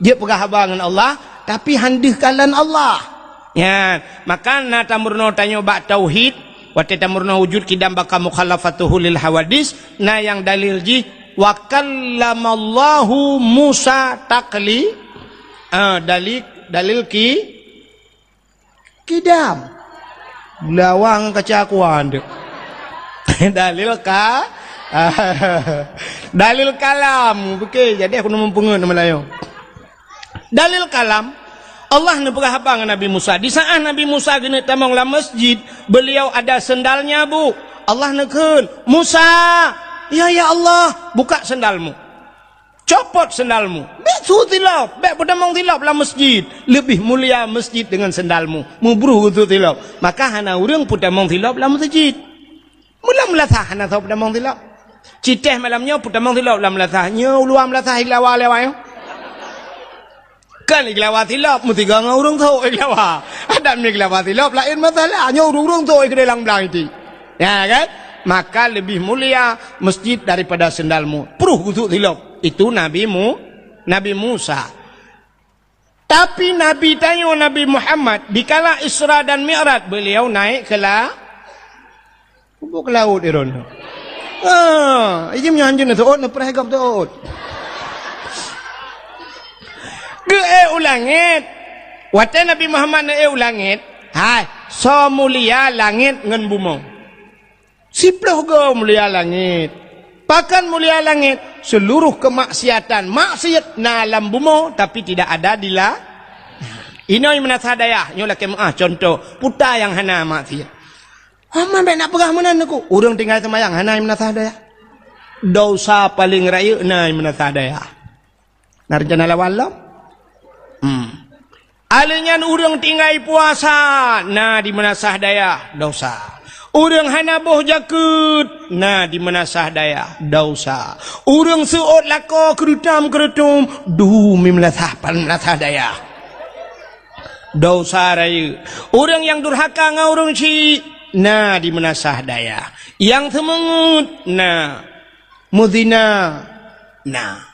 [SPEAKER 1] Dia pegah dengan Allah tapi handih kalan Allah. Ya, maka na tamurno tanyo bak tauhid, wa tamurno wujud kidam baka mukhalafatuhu lil hawadis, na yang dalil ji wa kallamallahu Musa takli. Dalil kidam. Lawang kecakuan dek. Dalil kalam. Okey, jadi aku mempungut nama lain. Dalil kalam Allah ne pegah apa dengan Nabi Musa. Di saat Nabi Musa gini tamang la masjid, beliau ada sendalnya bu. Allah nekun, Musa, ya Allah, buka sendalmu. Copot sendalmu. Bek sutilap, bek pedamang tilap lah masjid. Lebih mulia masjid dengan sendalmu. Mubruh itu tilap. Maka hana urang pedamang tilap lah masjid. Mula melatah hana tahu pedamang tilap. Citeh malamnya pedamang tilap lah melatahnya. Uluam melatah ilawa lewayo. Kan ilawa tilap mutiga ngau urang tahu ilawa. Ada ni ilawa tilap lain masalah. Nya urang tahu ke dalam belang itu. Ya kan? Maka lebih mulia masjid daripada sendalmu. Peruh itu tilap. Itu Nabi Musa. Tapi Nabi tanya Nabi Muhammad dikala Isra dan Mi'raj beliau naik ke laut iron. Ijim nyanjun tu ot perhagap tu ot. Ge ulangit. Wate Nabi Muhammad ne ulangit. Hai, so mulia langit ngan bumi. Siploh go mulia langit. Bahkan mulia langit seluruh kemaksiatan maksiat na alam bumi tapi tidak ada di la. Ini yang menasah daya nyola ke contoh puta yang hana maksiat. Aman nak pegah mana aku? Urang tinggal semayang hana yang menasah daya. dosa paling raya na menasah daya. Narjana lawalam. Alenyan urang tinggai puasa na di menasah daya dosa. Urang hana boh jakut na di menasah daya dosa. Urang seot lako kerutam dumi menasah daya dosa raya. Urang yang durhaka ngaurang ci na di menasah daya. Yang temengut na mudina na.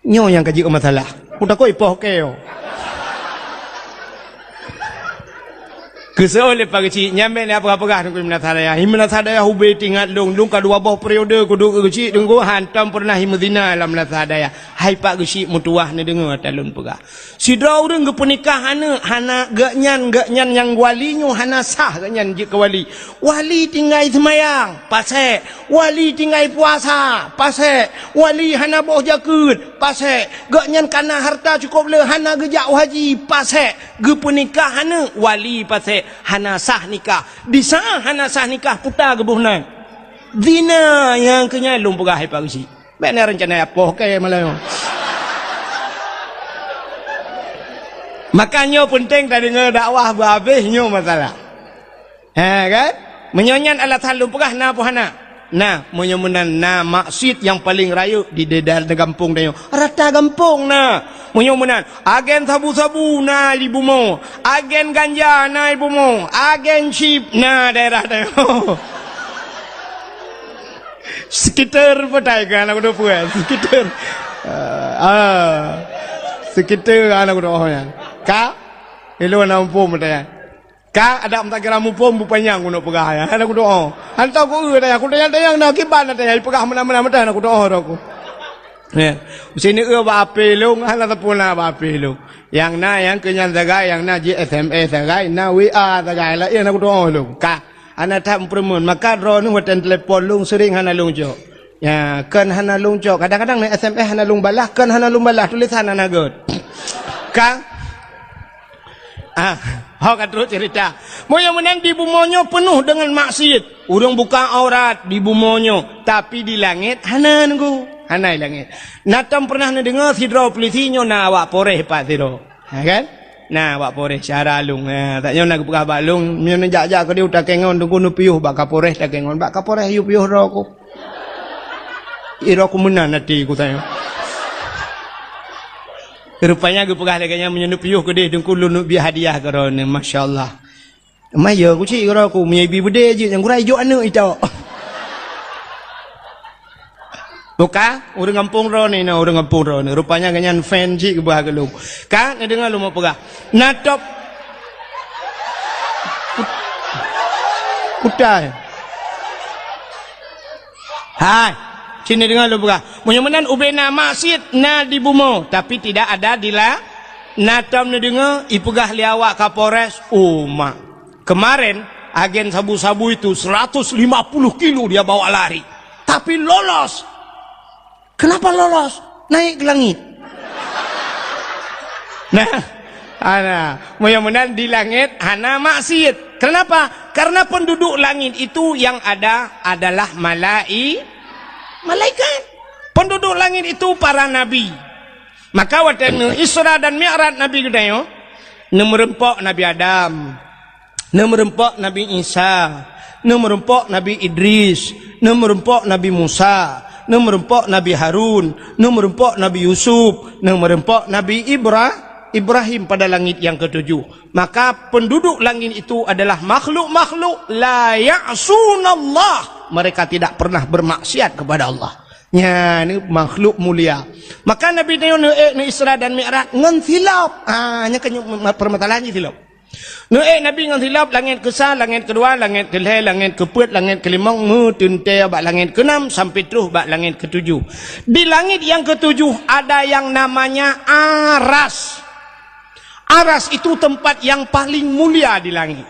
[SPEAKER 1] Nyo yang kaji masalah. Udah kau ipoh keo. Keseoleh pagi nyampe ni apa nunggu menasah daya hube tinggal lung kedua boh periode kudu kecik tunggu hantam pernah himudina dalam menasah daya. Hai pak kecik mutuah ni dengar talun pegah. Sidra urang ke pernikahan hana gaknyan yang walinyo hana sah gaknyan je ke wali. Wali tinggal semayang pasal, wali tinggal puasa pasal, wali hana boh jakut pasal, gaknyan kana harta cukup le hana gejak haji pasal, ge pernikahan wali pasal hana sah nikah. Di sah hana sah nikah putar gebuhnan. Zina yang kenya lum pegah hai pak kecik. Benar rencana apa okey malah. Makanya penting tak dengar dakwah berhabisnya masalah. Kan? Menyonyan alat halum pegah na apa hana? Nah, menyemunan na maksud yang paling raya di dedal de kampung dayo. Rata kampung na. Menyemunan agen sabu-sabu na ibu mo. Agen ganja na ibu mo. Agen chip na daerah dayo. Sekitar petai kan aku dah puas. Sekitar. Sekitar anak aku dah. Ka, elo nampu mata. Ka ada tak kira mupom bupanyang kuno pegah ya. Anak aku doa. Hantar aku dah aku dayang nak kiban dah ya pegah mana-mana mata aku doa aku. Ya. Sini ba ape long hala tapuna ba ape long. Yang na yang kenyan zagai yang na SMS zagai na WA zagai la aku doa long. Ka anak tak permun maka ro nu watan telefon long sering hana long jo. Ya, kan hana long jo. Kadang-kadang ni SMS hana long balah kan hana long balah tulisan hana god. Ka Hak terus cerita. Moyo menang di bumonyo penuh dengan maksiat. Urang buka aurat di bumonyo, tapi di langit hana nunggu. Hana langit. Natam pernah dengar sidro polisinyo na awak poreh pak sidro. Kan? Nah, awak poreh cara lung. Tak nyo nak buka balung, nyo jak-jak ke dia utak kengon tunggu nu piuh bak poreh tak kengon. Bak poreh yu piuh ro ku. Iro ku menan nanti ku tanya. Rupanya aku pegah lagi yang menyentuh piuh ke dia dengku lunuk biar hadiah kerana masya-Allah. Maya aku cik kira aku punya ibu bude je yang kurai jo anak itu. Buka orang kampung ro ni na orang kampung ro ni rupanya ganyan fan cik ke bah ke lu. Kan ni dengar lu mau pegah. Natop kutai. Hai sini dengar lu buka. Mudah-mudahan ubena maksiat na di bumo tapi tidak ada di la. Natam ni dengar ipegah liawak Kapolres mak. Kemarin agen sabu-sabu itu 150 kilo dia bawa lari. Tapi lolos. Kenapa lolos? Naik ke langit. Nah, mudah-mudahan di langit hana maksiat. Kenapa? Karena penduduk langit itu yang ada adalah malaikat. Penduduk langit itu para nabi. Maka waktu Isra dan Mi'raj Nabi gedayo, merempok Nabi Adam, merempok Nabi Isa, merempok Nabi Idris, merempok Nabi Musa, merempok Nabi Harun, merempok Nabi Yusuf, merempok Nabi Ibrahim pada langit yang ketujuh. Maka penduduk langit itu adalah makhluk-makhluk la ya'sunallah. Mereka tidak pernah bermaksiat kepada Allah. Ya, ini makhluk mulia. Maka Nabi ni Isra dan Mi'raj ngan silap. Nya kanyo permasalahannya silap. Nabi ngan silap langit ke-1, langit ke-2, langit ke-3, langit ke-4, langit ke-5, tunte bak langit ke-6 sampai terus bak langit ke-7. Di langit yang ke-7 ada yang namanya Aras. Aras itu tempat yang paling mulia di langit.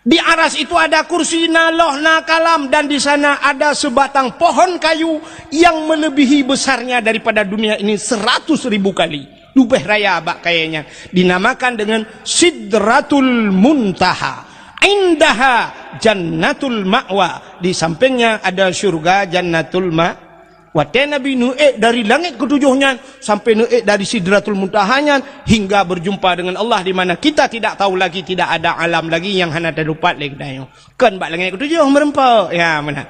[SPEAKER 1] Di aras itu ada kursi naloh na kalam dan di sana ada sebatang pohon kayu yang melebihi besarnya daripada dunia ini 100.000 kali. Lubeh raya abak kayaknya dinamakan dengan Sidratul Muntaha. indaha jannatul ma'wa, di sampingnya ada syurga jannatul ma'wa. Wate Nabi nu'ik dari langit ketujuhnya sampai nu'ik dari sidratul muntahanya hingga berjumpa dengan Allah, di mana kita tidak tahu lagi, tidak ada alam lagi yang hana terlupat lagi dayo. Kan bak langit ketujuh merempak. Ya mana?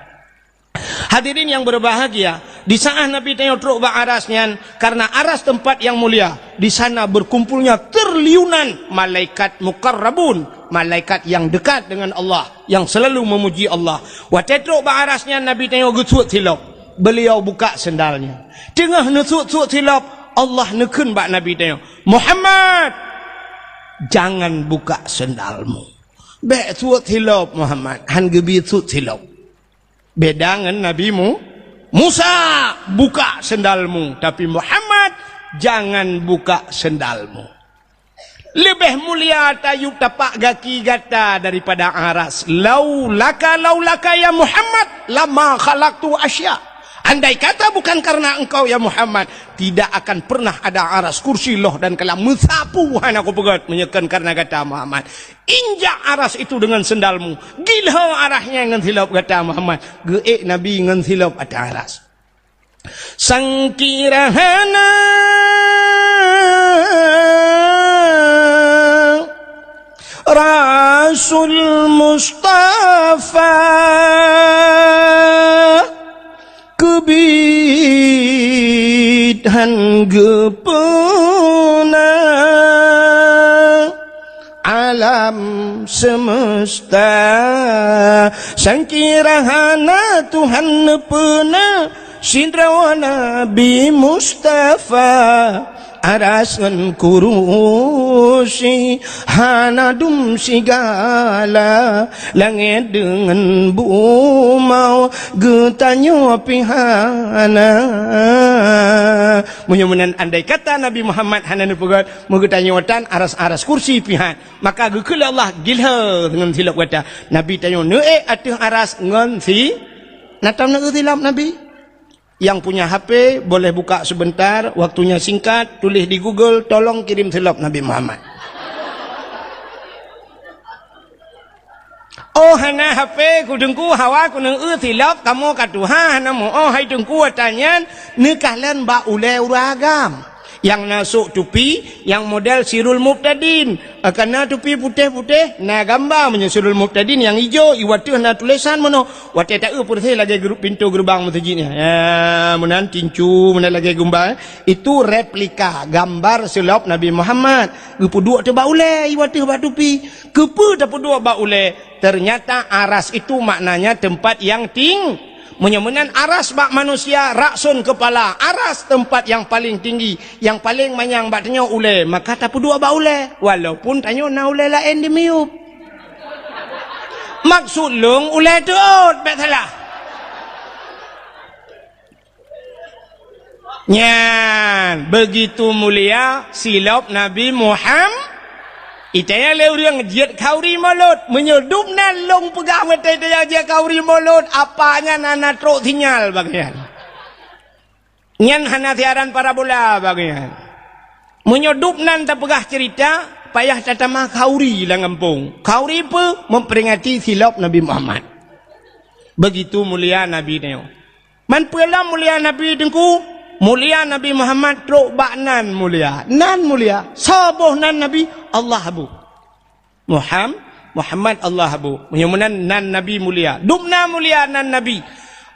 [SPEAKER 1] Hadirin yang berbahagia, di saat Nabi tengok truk bak arasnya, karena aras tempat yang mulia, di sana berkumpulnya triliunan malaikat mukarrabun, malaikat yang dekat dengan Allah, yang selalu memuji Allah. Wate truk bak arasnya Nabi tengok gusut silap. Beliau buka sendalnya. Tengah nesuk-suk silap, Allah nekun bak Nabi tengok, Muhammad, jangan buka sendalmu. Bek suat silap Muhammad, han gebi suat silap. Beda dengan Nabimu Musa, buka sendalmu. Tapi Muhammad, jangan buka sendalmu. Lebih mulia tayub tapak kaki gata daripada aras. Laulaka ya Muhammad, lama khalaqtu asya. Andai kata bukan karena engkau ya Muhammad, tidak akan pernah ada aras, kursi loh dan kalam mensapu aku pegat menyekan karena kata Muhammad. Injak aras itu dengan sendalmu. Gila arahnya dengan silap kata Muhammad. Geek Nabi dengan silap ada aras. Sangkirahana Rasul Mustafa kebidhan gepena alam semesta, sangkirahana Tuhan nepena Sindrawa Nabi Mustafa, arasan kurusi hanadum sigala, langit dengan bumau getanyo pihana. Mudah-mudahan andai kata Nabi Muhammad hanan pegat mengetanyawatan aras-aras kursi pihan, maka gekul Allah gilha dengan silap kata Nabi tanyo neek atih aras ngon si natam nak silap Nabi. Yang punya HP boleh buka sebentar, waktunya singkat, tulis di Google, tolong kirim silap Nabi Muhammad. Oh hana HP ku dengku hawa ku neng silap kamu katuha hana mo oh hai dengku tanya nekahlan ba ule uragam. Yang nasuk tupi yang model Sirul Muqtadin, karena tupi putih-putih na gambar punya Sirul Muqtadin yang hijau iwatu na tulisan mono wate tak putih lagi grup pintu gerbang masjidnya ya menan tincu menan lagi gambar itu replika gambar silap Nabi Muhammad. Gepuduk tu ba ule iwatu ba tupi kepu tak puduk ba ule, ternyata aras itu maknanya tempat yang tinggi. Menyemenan aras bak manusia, raksun kepala, aras tempat yang paling tinggi, yang paling manyang bak tanya ule, maka tak dua bak ule, walaupun tanya na ule lain di miup. Maksud lung ule tu bak salah. Nyan, begitu mulia silap Nabi Muhammad. Itanya leuriang jiat kauri mulut menyedup nan long pegang mata dia jiat kauri mulut apanya nana truk sinyal bagian nyan hana siaran parabola bagian menyedup nan tak pegah cerita payah tatama kauri lah ngampung kauri apa memperingati silap Nabi Muhammad. Begitu mulia Nabi neo man pula mulia Nabi dengku mulia Nabi Muhammad truk bak nan mulia sabuh nan Nabi Allah abu Muhammad Allah abu mudah-mudahan nan Nabi mulia dumna mulia nan Nabi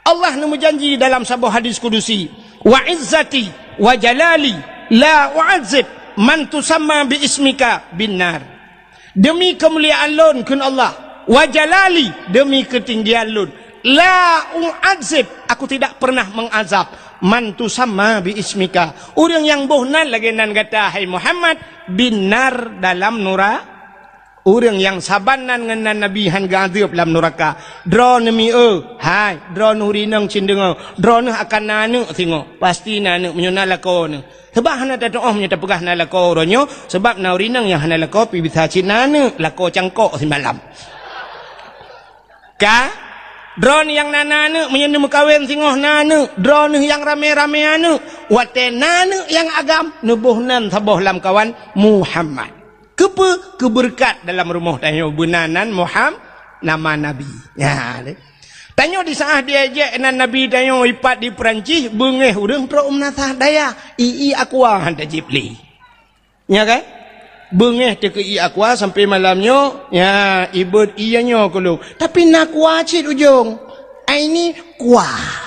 [SPEAKER 1] Allah nemu janji dalam sebuah hadis kudusi wa izzati wa jalali la u'adzib man tusamma bi ismika binnar. Demi kemuliaan lun kun Allah wa jalali demi ketinggian lun la u'adzib aku tidak pernah mengazab man tusamma bi ismika orang yang bohnan lagi nan kata hai Muhammad binar dalam nura orang yang sabanan dengan Nabi han gadib dalam neraka dro nemi hai dro nuri nang cindeng dro ne akan nanu singo pasti nanu menyona lako ne sebab hana tak doh menyata pegah na lako ronyo sebab nauri nang yang hana lako pi bisa cinane lako cangkok semalam ka drone yang nana menyendu mekawin singoh nana drone yang rame-rame anu wate nana yang agam nubuhnan saboh lam kawan Muhammad ke Kepa keberkat dalam rumah tanya benanan Muhammad nama Nabi. Ya, tanya di saat dia ajak nan Nabi tanya ipat di Perancis bengeh urang pro menatah daya aqua hantar jipli. Ya kan? Bengeh te ke aqua sampai malamnya ya ibut ianya kalau. Tapi nak kuacit ujung. Ini kuah.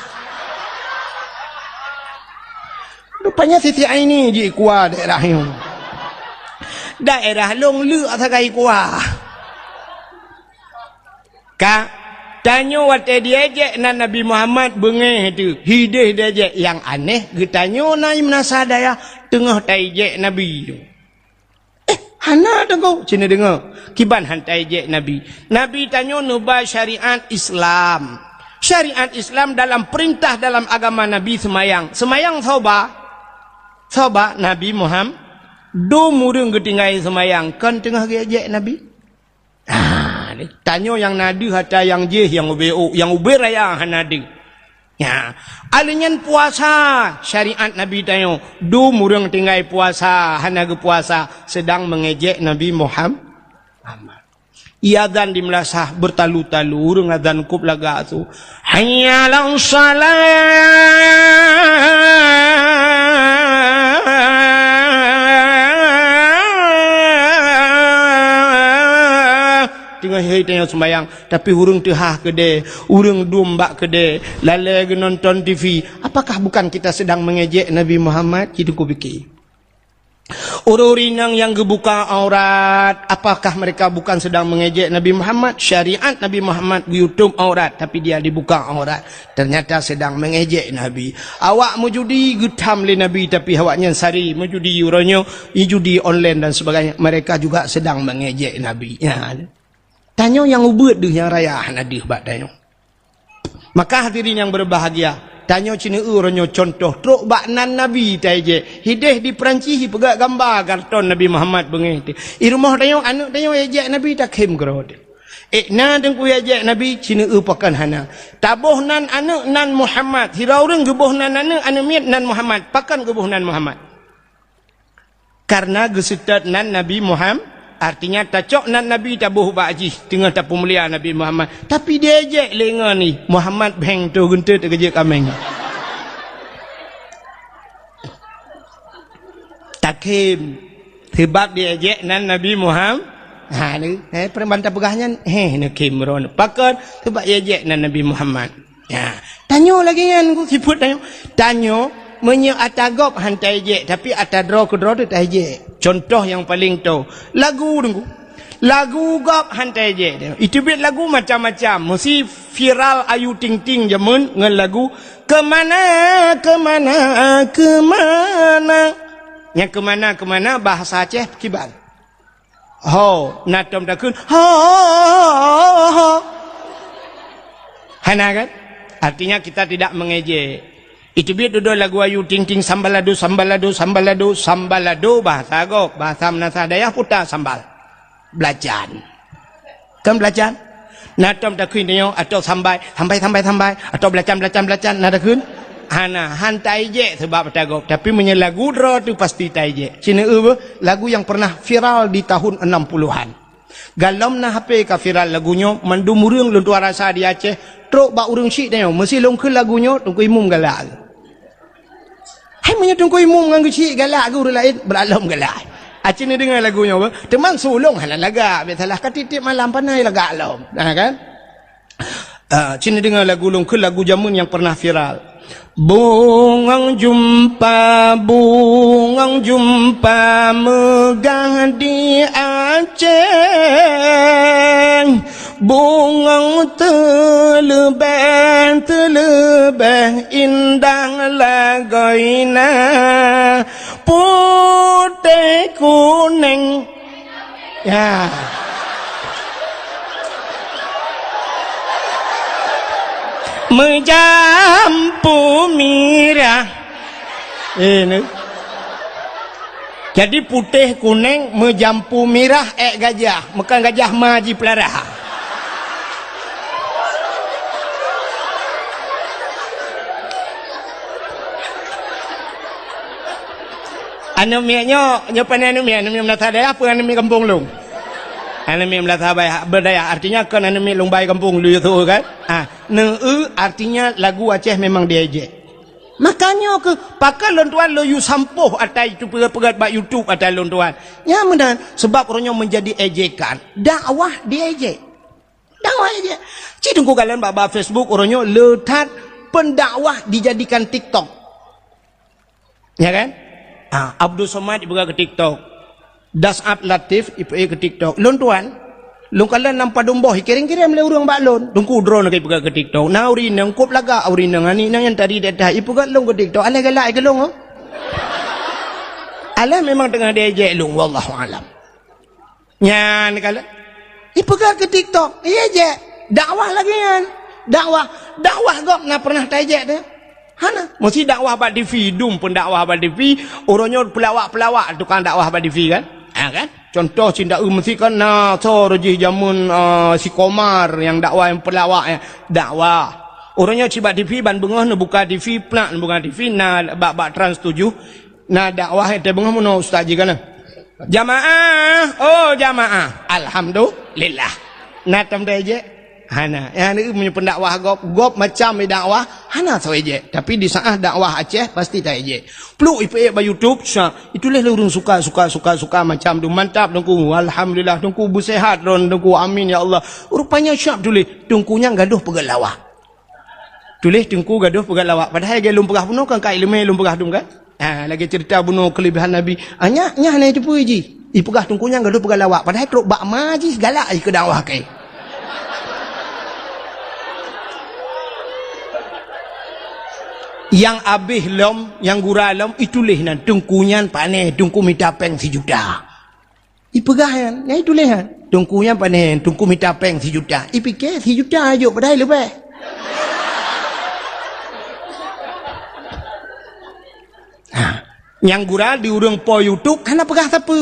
[SPEAKER 1] Rupanya Siti Aini je kuah daerah yang. Daerah long lu atakai kuah. Ka tanya waktu dia je nan Nabi Muhammad bengeh tu. Hidih dia je yang aneh getanya naik menasadaya tengah tai je Nabi tu. Hana tengok cina dengar. Kiban hantai je Nabi. Nabi tanya nubah syariat Islam. Syariat Islam dalam perintah dalam agama Nabi semayang. Semayang Sahabat Nabi Muhammad do murung ketinggai semayang kan tengah gejek Nabi. Tanya yang nadi hatta yang je yang ube raya hanadi. Ya, alinyan puasa syariat Nabi tanya do murung tinggai puasa hana ke puasa sedang mengejek Nabi Muhammad. Iadzan di melasah bertalu-talu urang adzan kub laga tu. Hayya 'alas salat. Tengah hari tanya sembayang tapi urang tehah kede urang domba kede lalai nonton TV. Apakah bukan kita sedang mengejek Nabi Muhammad? Itu ku fikir. Orang-orang yang gebuka aurat, apakah mereka bukan sedang mengejek Nabi Muhammad? Syariat Nabi Muhammad YouTube aurat tapi dia dibuka aurat, ternyata sedang mengejek Nabi. Awak mujudi getam le Nabi tapi awaknya sari mujudi uronyo judi online dan sebagainya, mereka juga sedang mengejek Nabi. Ya. Tanya yang ubud deh yang raya nadih bak tanya. Maka hadirin yang berbahagia, tanya cina uronyo contoh truk bak nan Nabi taje. Hideh di Perancis pegak gambar karton Nabi Muhammad bengeh. I rumah tanya anak tanya ejek Nabi tak kem gerod. Nan tengku ejek Nabi cina pakan hana. Tabuh nan anak nan Muhammad. Hira urang gebuh nan anak miat nan Muhammad. Pakan gebuh nan Muhammad. Karena gesetat nan Nabi Muhammad. Artinya tacok nan Nabi tabuh ba'ji tengah tapu mulia Nabi Muhammad. Tapi dia ejek lenga ni Muhammad beng tu gentet kerja kameng. Takim sebab dia ejek nan Nabi Muhammad. Ha ni perembantah pegahnya nak kimron. Pakar sebab dia ejek nan Nabi Muhammad. Ya. Tanya lagi kan ku siput tanya menye atagop hantai ejek tapi atadro kedro tu tak ejek. Contoh yang paling tahu lagu tunggu. Lagu gop hantai ejek. Itu bit lagu macam-macam. Mesti viral Ayu Ting Ting jamun ngan lagu kemana. Yang kemana bahasa Aceh kibal. Ho, natom takun. Ho. Hana kan? Artinya kita tidak mengejek. Itu biar duduk lagu Ayu Ting Ting sambalado bahasa agok bahasa Menasa Dayah putar sambal belacan kan belacan natom tak kuinyo atau sambai atau belacan nada kun hana hantai je sebab agok tapi menyelagu dro tu pasti tai je cina lagu yang pernah viral di tahun 60-an galom na HP ka viral lagunya mandu murung luntua rasa di Aceh truk ba urung syik tanya mesti longkeun lagunya tungku imum galak. Hai menyetungku imum dengan kecil galak ke orang lain beralam galak. Acik ni dengar lagunya apa? Teman sulung halan lagak. Biasalah katitip malam panai lagak alam. Kan? Acik ni dengar lagu long ke lagu jamun yang pernah viral. Bungang jumpa megah di Aceh. Bungang telebeh indah lagoina putih kuning ya menjampu mirah ini jadi putih kuning menjampu mirah gajah bukan gajah maji pelarah. Anu miaknya nyopan anu miak melata daya apa anu miak kampung long. Anu miak melata berdaya artinya kan anu miak long bayi kampung lu itu kan. Artinya lagu Aceh memang diejek. Makanya ke pakai lontuan lo you sampuh atai itu pegat bak YouTube atai lontuan. Ya benar sebab orangnya menjadi ejekan. Dakwah diejek. Dakwah ejek. Cidungku kalian bak Facebook orangnya letat pendakwah dijadikan TikTok. Ya kan? Abdul Somad ibu ke TikTok. Dasab Latif ibu ke TikTok. Lontuan Lung kalian nampak domboh kirim-kirim le urang baklon. Dungku drone ke ipuga ke TikTok. Na uri nang kop laga uri nang ani nang yang tadi dah ipuga long ke TikTok. Ale galak ke long. Ale memang tengah diejek long wallahu alam. Nyan kala ipuga ke TikTok. Diejek. Dakwah lagi kan. Dakwah gop na pernah diejek dah. Hana mesti dakwah bak TV dum pun dakwah bak TV orangnya pelawak tukang dakwah bak TV kan? Kan? Contoh cinta mesti kan so rejih jamun si Komar yang dakwah yang pelawak ya dakwah orangnya cibat TV ban bengah nu buka TV plak nu buka TV na bak Trans 7 na dakwah teh bengah mun ustaz ji kana jamaah alhamdulillah na tam deje hana yang ini punya pendakwah gop macam dakwah hana so eje tapi di saat dakwah Aceh pasti tak eje pluk ipe ba YouTube itulah urang suka macam tu mantap dengku alhamdulillah dengku bersehat ron dengku amin ya Allah rupanya syap tulis dengkunya gaduh pegat lawak tulis dengku gaduh pegat lawak padahal dia lumpah bunuh kan kai lemai lumpah dum kan lagi cerita bunuh kelebihan Nabi nya hana itu puji ipegah dengkunya gaduh pegat lawak padahal keruk bak maji segala ke dakwah kai. Yang abih lom, yang gura lom, itulah nan dengkunyan paneh, dengku minta peng sejuta. Ipegahan, ya itulah han. Dengkunyan paneh, dengku minta peng sejuta. Ipikir sejuta aja padahal lebih. Yang gura di urang po YouTube, hana pegah tapu.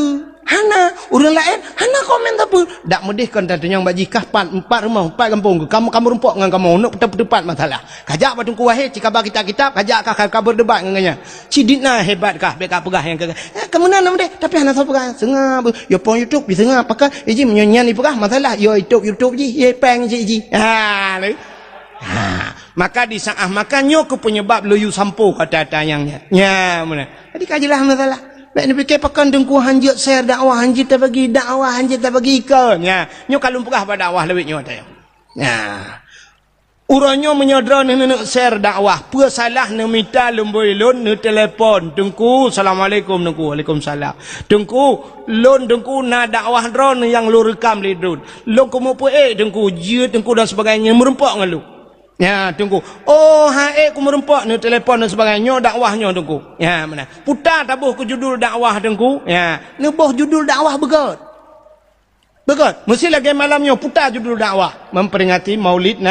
[SPEAKER 1] Hana, urang lain, hana komen tapu. Dak medih kan tanya yang bajikah empat rumah, empat kampung. Kamu rumpok dengan kamu, nak tepat masalah. Kajak batungku wahid, cika bagi kitab, kajak kah berdebat dengannya. Ciditna hebat kah, beka pegah yang ke. Kemudian nama deh, tapi hana tahu pegah. Sengah, yo pon YouTube, bisa ngah, pakai, iji menyanyian ni pegah masalah. Yo YouTube ji, ye peng ji. Maka di saat makannya ke penyebab loyu sampo kata tayangnya. Ya, mana? Jadi kajilah masalah. Baik ni fikir pakan dengku hanjut share dakwah hanjut tak bagi dakwah hanjut tak bagi ikon. Ya, nyo kalau pegah pada dakwah lebih nyo tayang. Ya. Urangnya menyodra nak share dakwah. Apa salah nak minta lemboi lon nak telefon. Dengku assalamualaikum dengku. Waalaikumsalam. Dengku lon dengku nak dakwah drone yang lu rekam di drone. Lon komo pe dengku jut dengku dan sebagainya merempak dengan lu. Ya, tunggu. Oh, ku merempak ni telefon dan sebagainya dakwahnya tunggu. Ya, mana? Putar tabuh ke judul dakwah tunggu. Ya, nubuh judul dakwah begot. Mesti lagi malamnya putar judul dakwah memperingati Maulid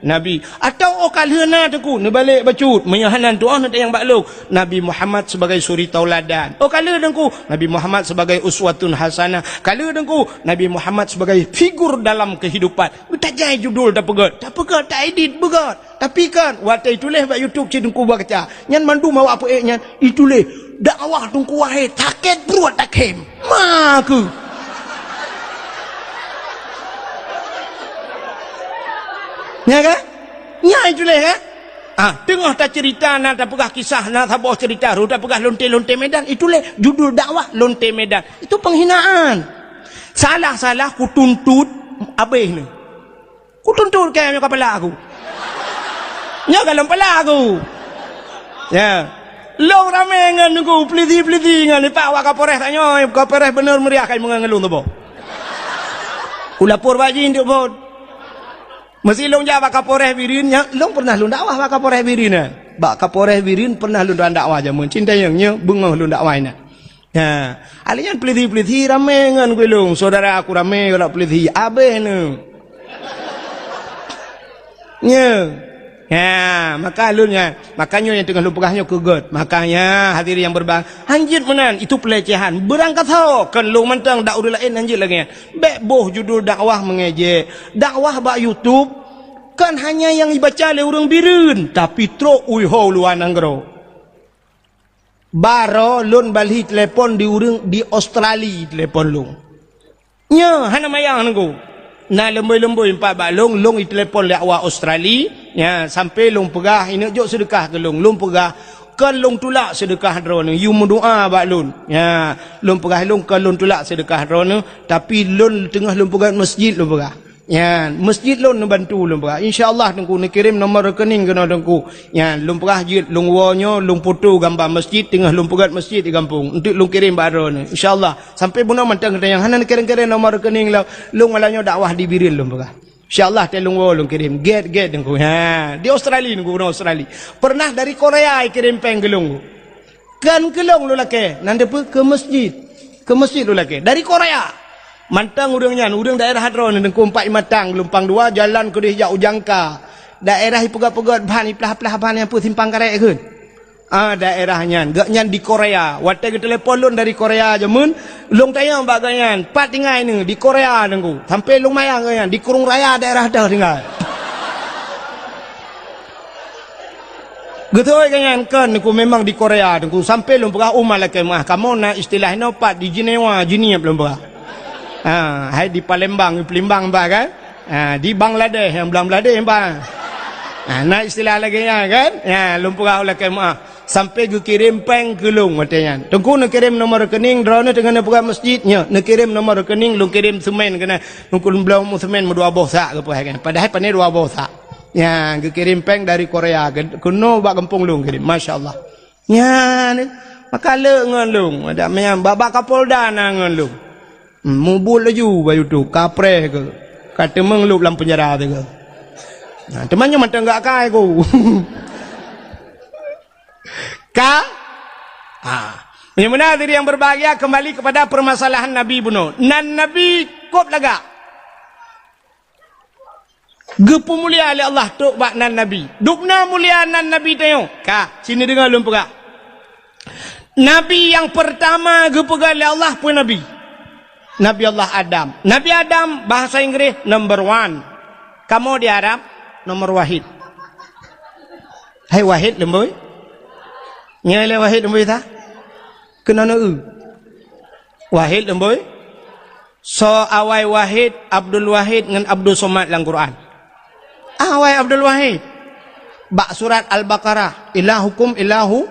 [SPEAKER 1] Nabi. Atau kalhena tunggu ni balik bacut menyahanan doa nanti yang bakluk. Nabi Muhammad sebagai suri tauladan. Kala tunggu Nabi Muhammad sebagai uswatun hasanah. Kala tunggu Nabi Muhammad sebagai figur dalam kehidupan. Tak jai judul tak pegat, tak edit begat. Tapi kan waktu itulah buat YouTube cidungku baca. Nyan mandu mau apa nyan itulah dakwah tungku wahai taket beruat takem. Maku. Ya kan? Ya itulah kan? Tengah tak cerita nak tak pegah kisah nak tak bawa cerita ru tak pegah lonte medan itulah judul dakwah lonte medan. Itu penghinaan. Salah ku tuntut abih ni. Ku tuntut kaya kepala aku. Nya kalau kepala aku. Ya. Long ramai dengan aku peliti dengan pak wa kapolres tanya kapolres benar meriah kai mengelung tu bo. Ku lapor baji nduk bo. Mesti long jawab kapolres birin nya long pernah long dakwah bak kapolres birin bak kapolres birin pernah long dakwah jamun cinta yang nya bengah long dakwah ina ya alian peliti ramai ngan ku long saudara aku ramai kalau peliti abeh ne ya maka alunnya makanya yang tengah lu pegahnya kegot makanya hadirin yang berbang hanjit menan itu pelecehan berangkat ho kan lu mentang dak urang lain hanjit lagi bek boh judul dakwah mengejek dakwah bak YouTube kan hanya yang dibaca oleh orang birin tapi tro uiho luan anggro Baro lun balik telefon di urang di Australia telefon long. Nya hana mayang nunggu. Na lemboi-lemboi empat bak long i telefon le awak Australia. Ya sampai long pegah ini jok sedekah ke long pegah kan long tulak sedekah drone you mendoa bak lun. Ya long pegah long kan long tulak sedekah drone tapi lun tengah long pegah masjid long pegah. Ya, masjid lon bantu lon pegah. Insya-Allah tengku nak kirim nombor rekening kena tengku. Ya, lon pegah jid lon wonyo lon foto gambar masjid tengah lon pegah masjid di kampung. Untuk lon kirim baro ni. Insya-Allah sampai buna mantang kata yang hanan kirim-kirim nomor rekening lon malanyo dakwah di Biril lon pegah. Insya-Allah te lon lon kirim get tengku. Ha, di Australia tengku Australia. Pernah dari Korea kirim peng gelung. Kan gelung lu lake, nanti ke masjid. Ke masjid lu lake dari Korea. Mantang urangnya, urang daerah hadron dengku 4 matang, lumpang 2 jalan ke dia jauh jangka. Daerah pegat-pegat bahan iplah-plah bahan yang pun simpang karek keun. Daerahnya, gaknya di Korea. Watai ke telefon lun dari Korea jamun, long tayang baganyan, 4 tinggal ni di Korea dengku. Sampai long mayang ganyan di Kurung Raya daerah dah tinggal. Getoi ganyan kan dengku memang di Korea dengku sampai long pegah umah laki mah. Kamu nak istilahnya pat di Jenewa, Jiniap long pegah. Hai di Palembang, mbak kan? Di Bangladesh, yang Bangladesh mbak. Nah istilah lagi ya kan? Ya, lumpur oleh kemah. Sampai gue kirim peng ke lung matanya. Tengku nak kirim nomor rekening, drone dengan buka masjidnya. Nak kirim nomor rekening, lu kirim semen kena. Nungku belum semen 2 bosak ke kan? Padahal pane 2 bosak. Ya, gue kirim peng dari Korea. Kuno bak kampung lung kirim, masya-Allah. Ya, maka le ngan lung. Ada menyam babak Kapolda ngan lung. Mubul laju bayu tu kapre ke kata mengelup dalam penjara tu ke. Nah, temannya mata enggak kai ku. Yang benar diri yang berbahagia kembali kepada permasalahan Nabi bunuh. Nan Nabi kop laga. Gepu mulia oleh Allah tok bak nan Nabi. Dukna mulia nan Nabi tayo. Sini dengar lum pegak. Nabi yang pertama gepu oleh Allah pun Nabi. Nabi Allah Adam. Nabi Adam bahasa Inggris number 1. Kamu di Arab nomor wahid. Hai wahid lemboi. Nyai wahid lemboi tak? Kena wahid lemboi. So awai wahid Abdul Wahid dengan Abdul Somad dalam Quran. Awai Abdul Wahid. Bak surat Al-Baqarah. Ilahukum ilahu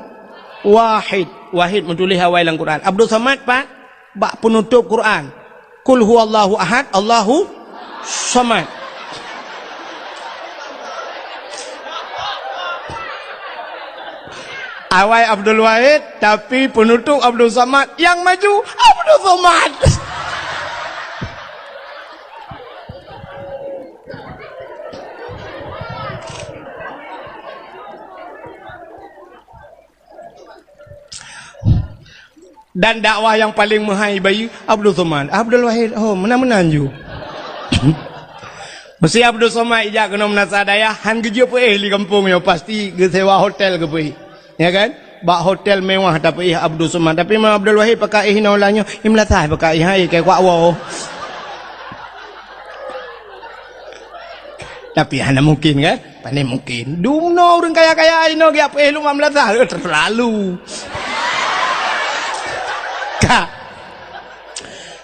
[SPEAKER 1] wahid. Wahid menulis awai dalam Quran. Abdul Somad pak bak penutup Quran. Qul huwallahu ahad, Allahu samad. Awai Abdul Wahid tapi penutup Abdul Samad, yang maju Abdul Somad. Dan dakwah yang paling menghargai Abdul Somad. Abdul Wahid, oh menang-menang ju. Mesti Abdul Somad ijak kena menasadaya, han kerja apa di kampung yo pasti ke sewa hotel ke pi. Ya kan? Bak hotel mewah tapi Abdul Somad. Tapi Abdul Wahid pakai naulanya, imlatah pakai hai kayak kuat wow. Tapi hanya mungkin kan? Pandai mungkin. Dumno orang kaya-kaya ino ge apa lu mamlatah terlalu.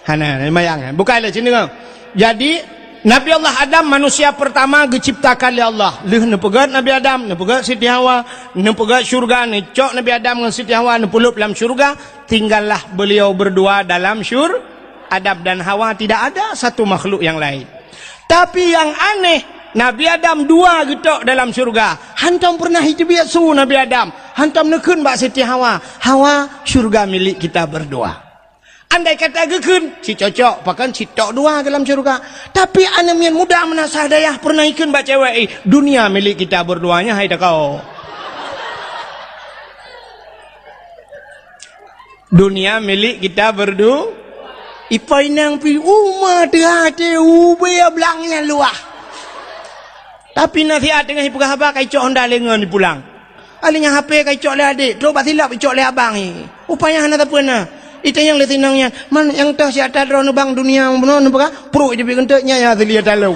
[SPEAKER 1] Hana mayang bukanlah sini kan. Jadi Nabi Allah Adam manusia pertama diciptakan oleh Allah. Leh nepegat Nabi Adam, nepegat Siti Hawa, nepegat syurga, necok Nabi Adam dengan Siti Hawa nepulup dalam syurga, tinggallah beliau berdua dalam Adam dan Hawa, tidak ada satu makhluk yang lain. Tapi yang aneh, Nabi Adam 2 getok dalam syurga. Hantam pernah hidup biasa Nabi Adam. Hantam nekun bak Siti Hawa. Hawa syurga milik kita berdua. Andai kata gekun, si cocok, bahkan si tok 2 dalam syurga. Tapi anak yang muda menasah dayah pernah ikun bak cewek. Dunia milik kita berduanya, hai tak kau. Dunia milik kita berdua. Ipai nang pi umah terhati ubaya belangnya luah. Tapi nasihat dengan ibu khabar kai cok honda lengan pulang. Alinya HP kai cok le adik, tu batilap cok le abang ni. Upaya hana tak pernah. Itu yang letinangnya, man yang tahu si atas drone bang dunia benar nampak? Pro itu bikinnya ya terlihat dalam.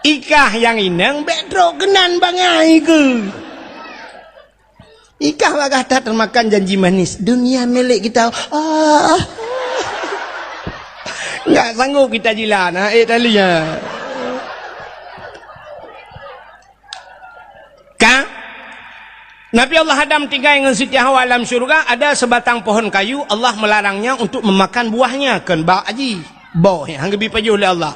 [SPEAKER 1] Ikah yang inang bedro kenan bangai ke. Ikah bagah tak termakan janji manis. Dunia milik kita. Enggak sanggup kita jilan. Talinya. Kan? Nabi Allah Adam tinggal dengan Siti Hawa alam syurga, ada sebatang pohon kayu, Allah melarangnya untuk memakan buahnya. Kan bau aji. Bau yang gebi pajuh oleh Allah.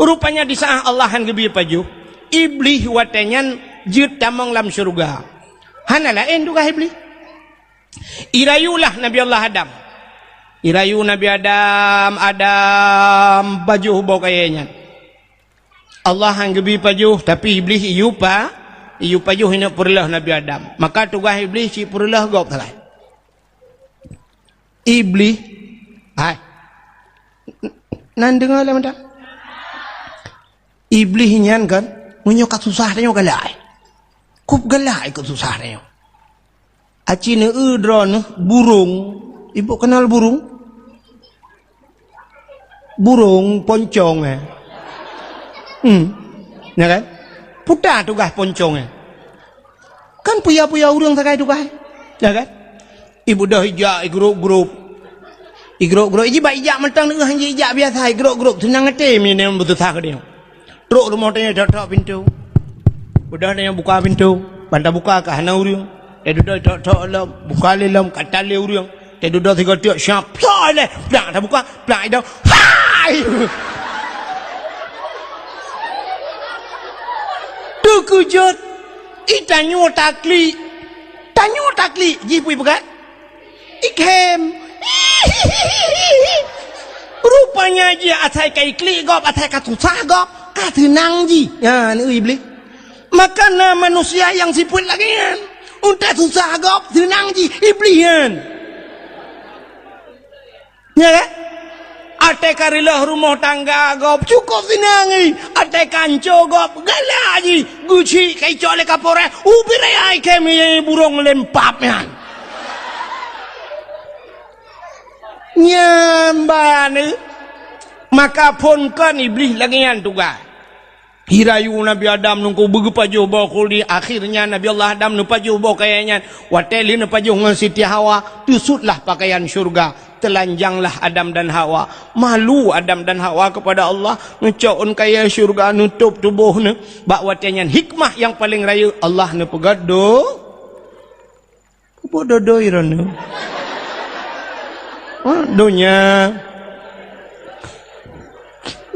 [SPEAKER 1] Rupanya di saat Allah yang gebi pajuh, iblis watenyan jut tamang lam syurga. Hana lain juga iblis. Irayulah Nabi Allah Adam. Irayu Nabi Adam pajuh bau kayaknya. Allah yang gebi pajuh, tapi iblis iyu pajuh hina purlah Nabi Adam. Maka tugas iblis si purlah gop salah. Iblis nan dengar lah mata. Iblis nyan kan menyokat susah dia galai. Kup galai ke susah dia. Aci ne udron burung. Ibu kenal burung? Burung poncong ya kan? Putar tugas poncongnya. Kan puya-puya urang sakai tugas. Ya kan? Ibu dah hijak grup-grup. Grup-grup iji ba ijak mentang dengan hanji ijak biasa grup-grup senang ngetim ni betul tak dia. Truk rumah tanya dak pintu. Udah dia buka pintu, banta buka ke hana urang. Dia duduk tok lam, buka lam katal le urang. Dia duduk tiga tiak siap. Plai le, plak dah buka, plak dah. Hai. Kujut itanyo takli jipui begat ikem rupanya dia atai kai kli gop atai katusah gop katenang ji ya ni iblis makana manusia yang siput lagi kan untuk susah gop tenang ji iblis kan ya kan ate karilah rumah tangga gop cukup sinangi ate kanco gop galaji guci kai cole kapore ubire ai kemi burung lempap yan nyambane maka pun kan iblis lagi yan tugas hirayu Nabi Adam nungku begepajuh bawa kuli akhirnya Nabi Allah Adam nupajuh bawa kayaknya wateli nupajuh dengan Siti Hawa tusutlah pakaian syurga telanjanglah Adam dan Hawa. Malu Adam dan Hawa kepada Allah. Ngecaun kaya syurga nutup tubuhnya. Bak watianyan hikmah yang paling raya. Allah ne pegado. Apa dodo irana? Donya.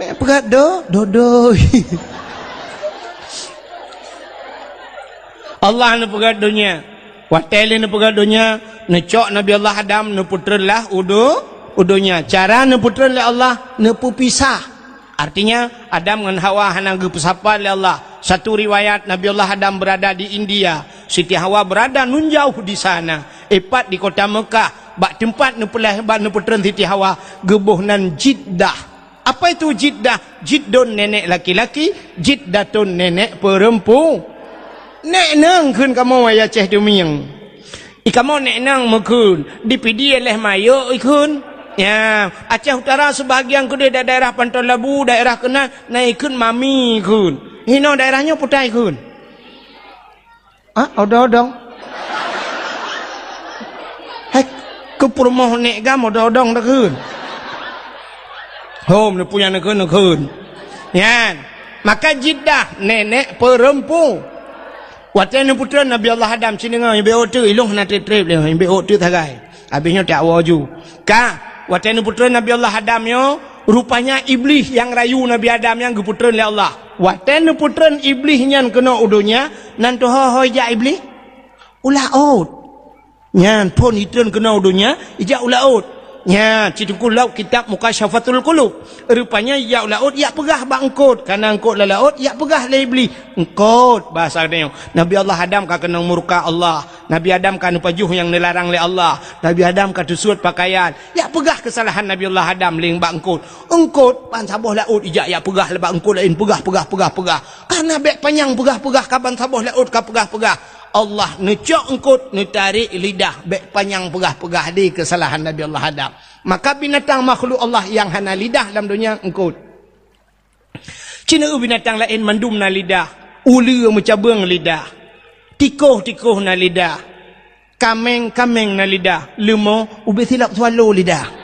[SPEAKER 1] Mek pegado. Dodo. Allah ne pegadonya. Wateli ne pegadonya. Necok Nabi Allah Adam ne putralah udunya. Cara ne putra oleh Allah ne pisah. Artinya Adam dengan Hawa hana gepesapa oleh Allah. Satu riwayat Nabi Allah Adam berada di India, Siti Hawa berada nun jauh di sana. Epat di kota Mekah, bak tempat ne pelah hebat ne putra Siti Hawa gebuhnan Jiddah. Apa itu Jiddah? Jiddun nenek laki-laki, Jiddatun nenek perempuan. Nek nang kun kamu ayah ceh dumiang. Ikamu nek nang mekun dipidi oleh mayo ikun ya Aceh Utara sebahagian kuda daerah Pantai Labu daerah kena naikun mami kun hino daerahnya putai kun odong hek ke permoh nek gam odong dah kun hom ne punya nekun ya maka Jiddah nenek perempuan Watan putra Nabi Allah Adam sini ngau be otu ilung na trip le be otu tagai habisnya tak waju ka watan putra Nabi Allah Adam yo rupanya iblis yang rayu Nabi Adam yang geputra oleh Allah watan putra iblis nyan kena udunya nan to ho ja iblis ulah out nyan pon itun kena udunya ija ulah out nya citukul laut kitab Mukasyafatul Qulub rupanya ya laut ya pegah bangkot karena engkot la laut ya pegah le iblis engkot bahasa dia Nabi Allah Adam ka kena murka Allah Nabi Adam kan pajuh yang dilarang oleh Allah Nabi Adam ka tusut pakaian ya pegah kesalahan Nabi Allah Adam ling bangkot engkot pan saboh laut ija ya pegah le bangkot lain pegah karena bek panjang pegah kapan saboh laut ka pegah Allah necok engkut netarik lidah bek panjang pegah di kesalahan Nabi Allah Adam maka binatang makhluk Allah yang hana lidah dalam dunia engkut cina binatang lain mandum na lidah ulu mencabung lidah tikuh na lidah Kameng na lidah. Lemo ube silap swallow lidah.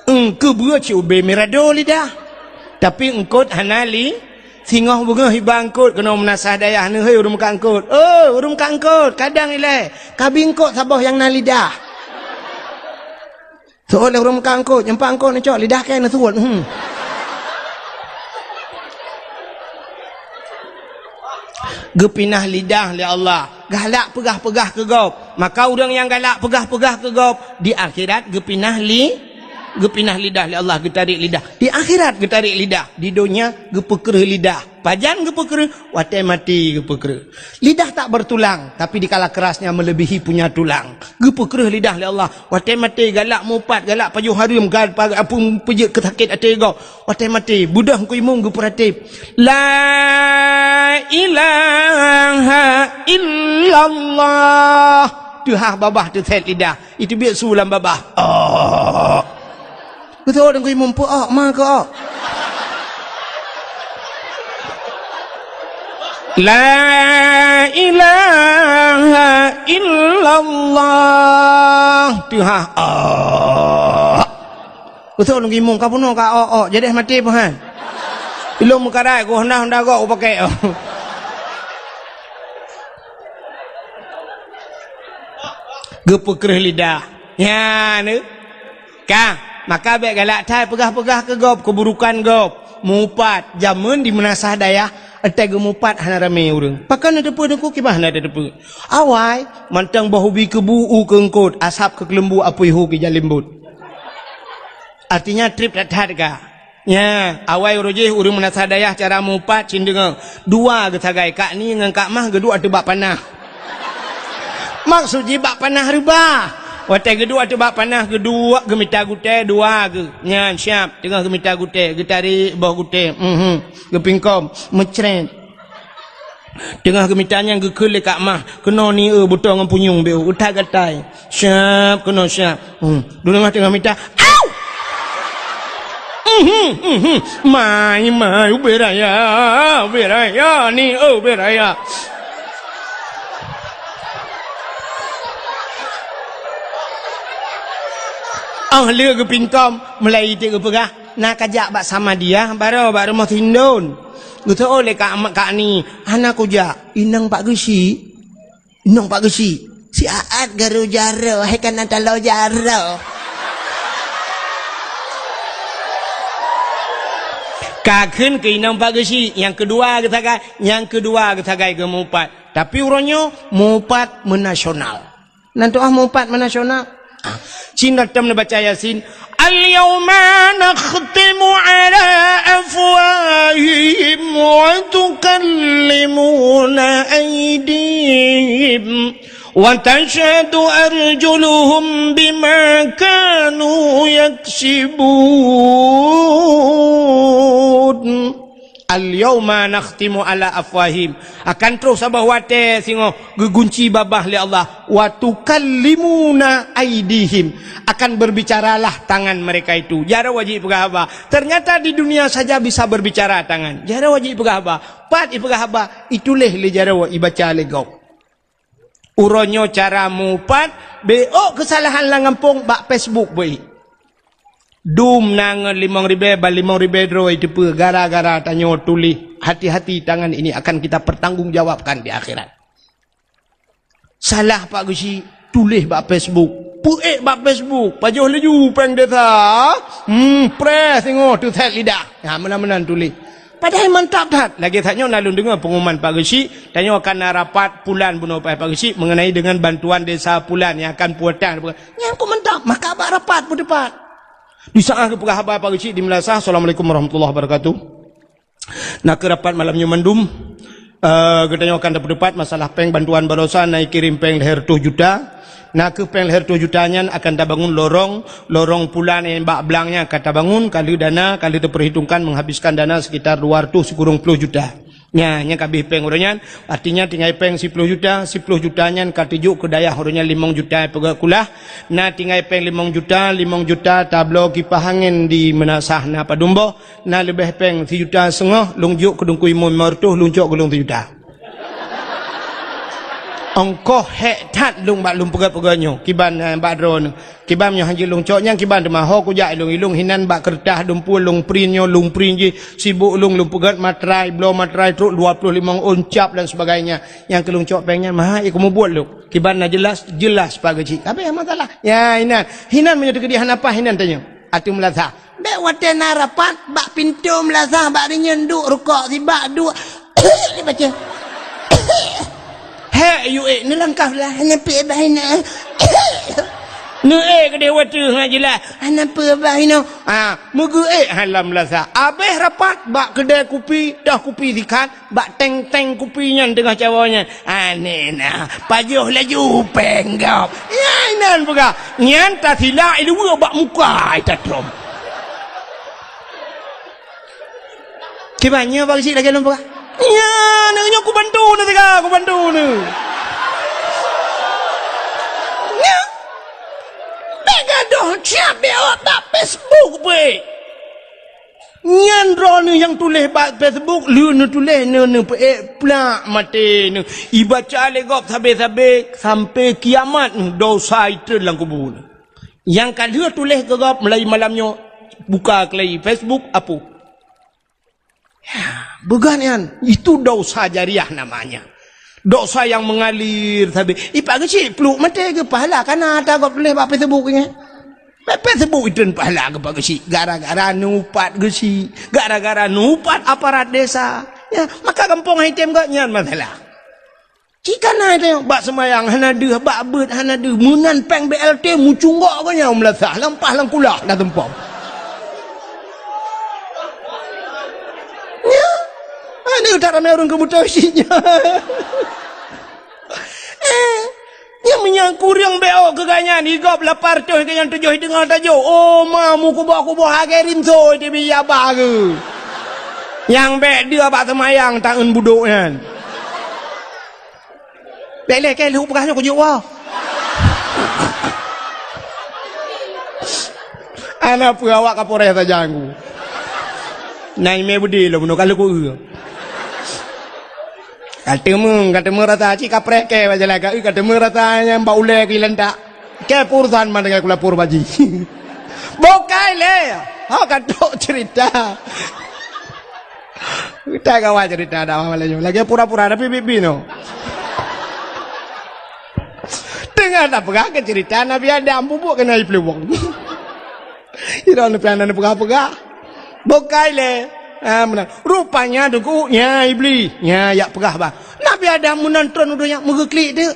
[SPEAKER 1] Kebua ci ube mirado lidah. Tapi engkot hanali singoh bunga hibangkot kena menasah dayah ni hei urum kangkot. Urum kangkot kadang ile kabingkot sabah yang na lidah. Soalnya urum kangkot nyampak angkot ni cok lidah kan suwat. Gepinah lidah li Allah. Galak pegah-pegah ke gop. Maka orang yang galak pegah-pegah ke gop di akhirat gepinah lidah li Allah getarik lidah. Di akhirat getarik lidah. Di dunia gepekereh lidah. Pajan gepekereh, watai mati gepekereh. Lidah tak bertulang, tapi dikala kerasnya melebihi punya tulang. Gepekereh lidah li Allah. Watai mati galak mupat, galak pajuh harum, galak apun pejek kesakit hati kau. Watai mati budah ku imung geperatip. La ilaha illallah. Tuhah babah tu set lidah. Itu biar sulam babah. Betul dan ku imum pu mak kau. La ilaha illallah. Tuhah. Betul dan ku imum kau puno kau jadi mati puhan. Ilmu muka dah ku hendak kau pakai. Gepekereh lidah. Ya ni. Kang maka baik galak thai pegah-pegah ke gop keburukan gop mupat jamun di menasah dayah atai gemupat hana rame urang pakan ada depu deku kibah na ada depu awai mantang bahubi kebu keengkot asap ke kelembu apui hu ke jalimbut artinya trip dat ka ya awai urujih urang menasah dayah cara mupat cindeng dua getagai kak ni ngan kak mah gedua tebak panah maksud bak panah ribah. Watai kedua tu bak panah kedua gemita gute dua ke. Nyan siap tengah gemita gute getari bawah gute. Gepingkom mecret. Tengah gemitanya gekele kak mah kena ni butang dengan punyung beu utai gatai. Siap kena siap. Dulu mah tengah mita. Au! Mai beraya ni beraya. Lia ke pingkom Melayu dia ke pegah nak kajak bak sama dia baru mah tindun gitu oleh kak ni anak kujak inang pak gesi si aat garu jaro hai kan antalo jaro kakun ke inang pak gesi yang kedua ketagai ke mupat tapi urangnya mupat menasional nanti mupat menasional Cina tam baca Yasin Al-yawma nakhtimu ala afwahihim wa tukallimuna aydihim wa tashhadu arjuluhum bima kanu yaksibun. Al-yawma nakhtimu ala afwahim akan terus sabah wate singo gegunci babah li Allah wa tukallimuna aidihim akan berbicaralah tangan mereka itu jara wajib pegah apa ternyata di dunia saja bisa berbicara tangan jara wajib pegah apa pat ipegah apa ituleh li jara wa ibaca le gau uronyo cara mupat beo kesalahan langampung bak Facebook boy dum nang 5.000 bal 5.000 dro itu gara-gara tanyo tulis hati-hati tangan ini akan kita pertanggungjawabkan di akhirat. Salah Pak Gusi tulis bak Facebook, puek bak Facebook, pajuh leju peng desa. Press tengok tu set lidah. Ha menan-menan tulis. Padahal mantap dah. Lagi tanya nalun dengar pengumuman Pak Gusi, tanya akan rapat pulan bunuh Pak Gusi mengenai dengan bantuan desa pulan yang akan puatan. Yang aku mantap, maka abak rapat pun depan. Di saat kepegah habar Pak Gusi di Melasah. Assalamualaikum warahmatullahi wabarakatuh. Nak ke rapat malamnya mendum. Katanya akan dapat masalah peng bantuan barosan naik kirim peng leher 2 juta. Nak ke peng leher 2 jutanya akan tak bangun lorong pulan yang bak belangnya kata bangun kali dana kali terperhitungkan menghabiskan dana sekitar 210 juta. Nya kabeh peng orangnya artinya tinggal peng 10 juta 10 jutanya katijuk ke dayah orangnya 5 juta pegak kulah na tinggal peng 5 juta tablo kipas angin di menasah na padumbo na lebih peng 1,5 juta lungjuk ke dungkui mertuh luncuk gulung 1 juta Ongkoh hek tat lung bak lung pegat-pegatnyo kiban bak drone kiban nyo hanji lung cok nyang kiban de maho ku ja ilung hinan bak kertas dumpul lung prinyo lung prin ji sibuk lung pegat matrai blow matrai truk 25 oncap dan sebagainya yang kelung cok pengnya mah kamu buat lu kiban na jelas pagi cik apa yang masalah ya hinan menyo kedihan apa hinan tanya atu melasa be wate narapat bak pintu melasa bak nyenduk rukuk sibak dua ni baca hei you ni langkah lah hanya pi bahina nu ke dia watu ngajilah hanya pi bahina mugu halam lasa abeh rapat bak kedai kopi dah kopi dikat bak teng kopinya tengah cawanya nena pajuh laju penggap ya inan buka nyan ta sila ilu bak muka itatrom kibanya bagi si lagi lomba ya, nak aku bantu ni tega, aku bantu ni. Ya, tega dah siap dia tak Facebook be. Nyan ni yang tulis bak Facebook, lu nu tulis nu plak mati nu. Ibaca legop sampai kiamat dosa itu dalam kubur. Yang kalau tulis gegap mulai malamnya buka kelai Facebook apa? Ya, bukan itu dosa jariah namanya. Dosa yang mengalir tapi ipak kecil peluk mati ke pahala karena ada kau tulis apa Facebook ni. Facebook itu pahala ke kecil gara-gara nupat kecil, gara-gara nupat aparat desa. Ya, maka kampung item kau nyan masalah. Jika na itu bak semayang hana deh bak bet hana deh munan peng BLT mucunggok kau nya melasah lampah langkulah dah tempom. Ini utara orang kebutuhan isinya. Yang menyangkur yang beo keganyan igop lapar tu yang tujuh dengar tajuk. Oh mamu kubuh hagerin so di biya bagu. Yang be dia bak semayang tangan buduknya. Bele ke lu bekasnya ku jiwa. Anak perawak kapolres saja aku. Nai me budi lo bunuh kalau ku. Kata mu rata cik kaprek ke baca laga kata mu rata yang bau le kilan tak ke pursan mana ke lapor baji bokai le kata cerita kita kawan cerita dah malam lagi pura-pura tapi bibi no dengar tak pegah ke cerita Nabi Adam bubuk kena iplewong ira ni pian pegah bokai le rupanya dukunya iblis ya pegah bah Nabi Adam menonton udahnya mengeklik dia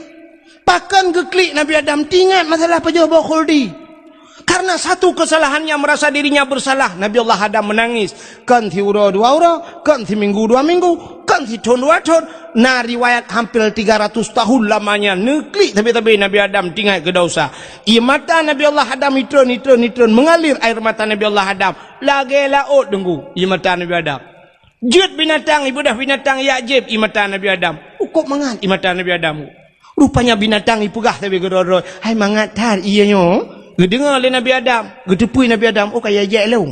[SPEAKER 1] pakan geklik Nabi Adam tinggal masalah pejabat khuldi karena satu kesalahannya merasa dirinya bersalah Nabi Allah Adam menangis kan si ura 2 ura kan si minggu 2 minggu kan si tahun 2 tahun nah riwayat hampir 300 tahun lamanya neklik tapi Nabi Adam tinggal ke dosa mata Nabi Allah Adam itron mengalir air mata Nabi Allah Adam lagi laut tunggu mata Nabi Adam jut binatang ibadah binatang yakjib mata Nabi Adam ukuk mangat mata Nabi Adam rupanya binatang ipugah tapi gedor hai mangat tar ianya gedengar oleh Nabi Adam gedepui Nabi Adam kaya jek lu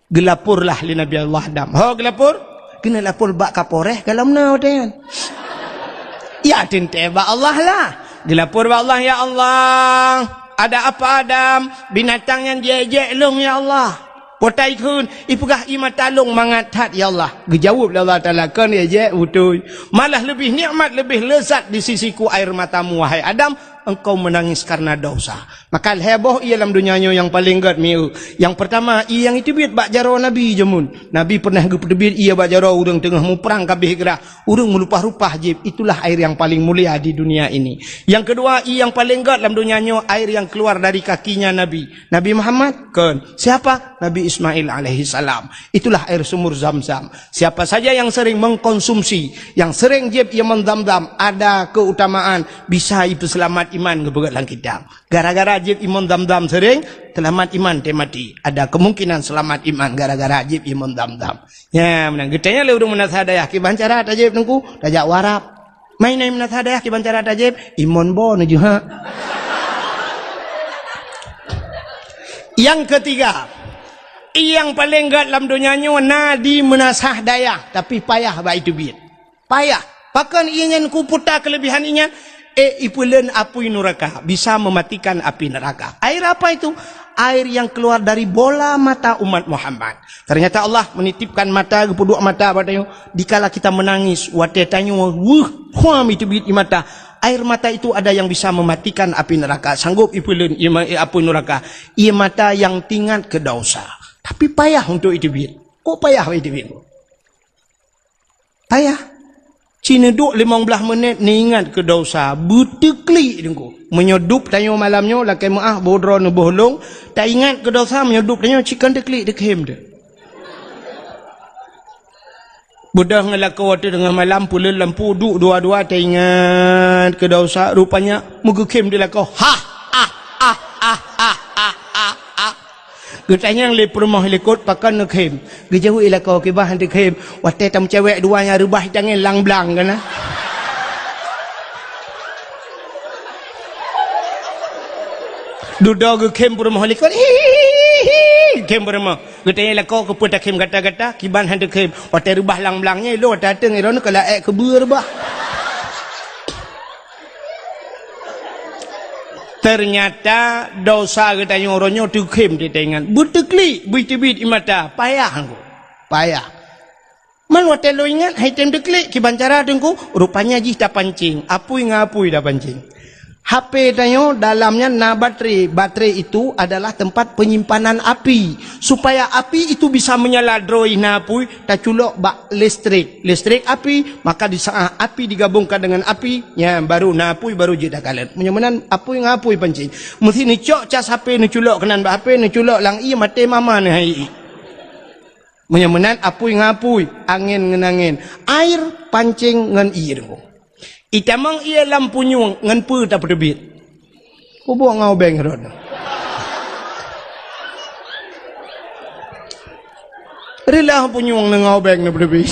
[SPEAKER 1] gelapurlah li Nabi Allah Adam gelapur kena lapor bak kapolres kalau mana kan ya tente bak Allah lah gelapur bak Allah ya Allah ada apa Adam binatang yang jek lu ya Allah potai kun ipugah imatalung mangatat ya Allah gejawab Allah Taala kan ya je betul malah lebih nikmat lebih lezat di sisiku air matamu wahai Adam engkau menangis karena dosa maka heboh ia dalam dunianya yang paling gad miu yang pertama ia yang itu biat bak jaro Nabi jemun Nabi pernah gepedebit ia bak jaro urang tengah mu perang kabeh gerah urang melupah-rupah jib itulah air yang paling mulia di dunia ini yang kedua ia yang paling gad dalam dunianya air yang keluar dari kakinya Nabi Muhammad kan siapa Nabi Ismail alaihi salam itulah air sumur Zamzam siapa saja yang sering mengkonsumsi yang sering jib ia mendam-dam ada keutamaan bisa itu selamat iman kebegat dalam kitab gara-gara ajib iman dam-dam sering selamat iman temati ada kemungkinan selamat iman gara-gara ajib iman dam-dam ya menang getanya le urang menasahadayah ki bancara ajib nengku dajak warap main naik menasahadayah ki bancara ajib iman bo nuju ha yang ketiga yang paling gad dalam dunianya nadi menasahadayah tapi payah ba itu biat payah pakan ingin ku putar kelebihan ingin ipulen api neraka, bisa mematikan api neraka. Air apa itu? Air yang keluar dari bola mata umat Muhammad. Ternyata Allah menitipkan mata, kedua mata padanya. Dikala kita menangis, watetanya, huam itu bit mata. Air mata itu ada yang bisa mematikan api neraka. Sanggup ipulen api neraka. Ia mata yang tingkat ke dosa. Tapi payah untuk itu bit. Kok payah itu bit? Payah. Cina duk 15 minit ni ingat ke dosa. Berteklik dengku. Menyodup tanya malamnya. Lakai maaf bodro ni bohlong. Tak ingat ke dosa. Menyodup tanya chicken teklik dekhem dia. Budak ngelaka waktu tengah malam. Pula lampu duk dua-dua. Tak ingat ke dosa. Rupanya mugekem dia lakau. Getanya yang lepur rumah lekot pakan nekhem. Gejauh ilah kau kebah hantik hem. Watai tam cewek duanya rubah jangan lang-blang kan. Duduk ke kem rumah lekot. Kem rumah. Getanya ilah kau keputar kem kata-kata. Kiban hantik hem. Watai rubah lang-blangnya. Lo datang iron kalau kebur rubah. Ternyata dosa katanya orangnya tukim di tangan. Berteklik, bit-bit imata. Payah aku. Payah. Man waktu lo ingat, hai tem deklik, kiban cara tengku, rupanya jih dah pancing. Apui ngapui dah pancing. HP tanya dalamnya na baterai. Baterai itu adalah tempat penyimpanan api. Supaya api itu bisa menyala droi na apui, tak culok bak listrik. Listrik api, maka di saat api digabungkan dengan api, ya baru na apui baru je dah kalat. Menyamanan apui ngapui pancing. Mesti ni cok cas HP ni culok kenan bak HP ni culok lang iya mati mama ni hai. Menyamanan apui ngapui, angin ngenangin. Air pancing ngan iya dengku. Itamang ia lampu nyung ngan pu tak terbit. Ku buang ngau beng rod. Rela lampu nyung ngau beng na terbit.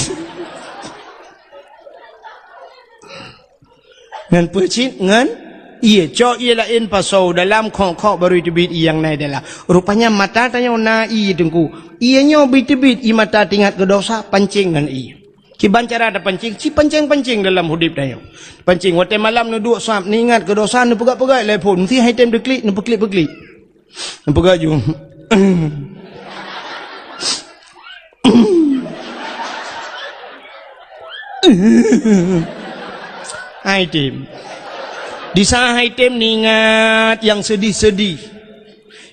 [SPEAKER 1] Ngan pu cit ngan ia cok ia lain pasau dalam kok baru terbit yang naik adalah. Rupanya mata tanya na i dengku. Ianya bit-bit i mata tingkat ke dosa pancing ngan i. Kiban cara ada pancing, si pancing-pancing dalam hidup dia. Pancing, waktu malam nu duk sap, ni ingat ke dosa, nu pegat-pegat telefon. Mesti item deklik, nu peklik-peklik. Nu pegat je. Item. Di sana item ni ingat yang sedih-sedih.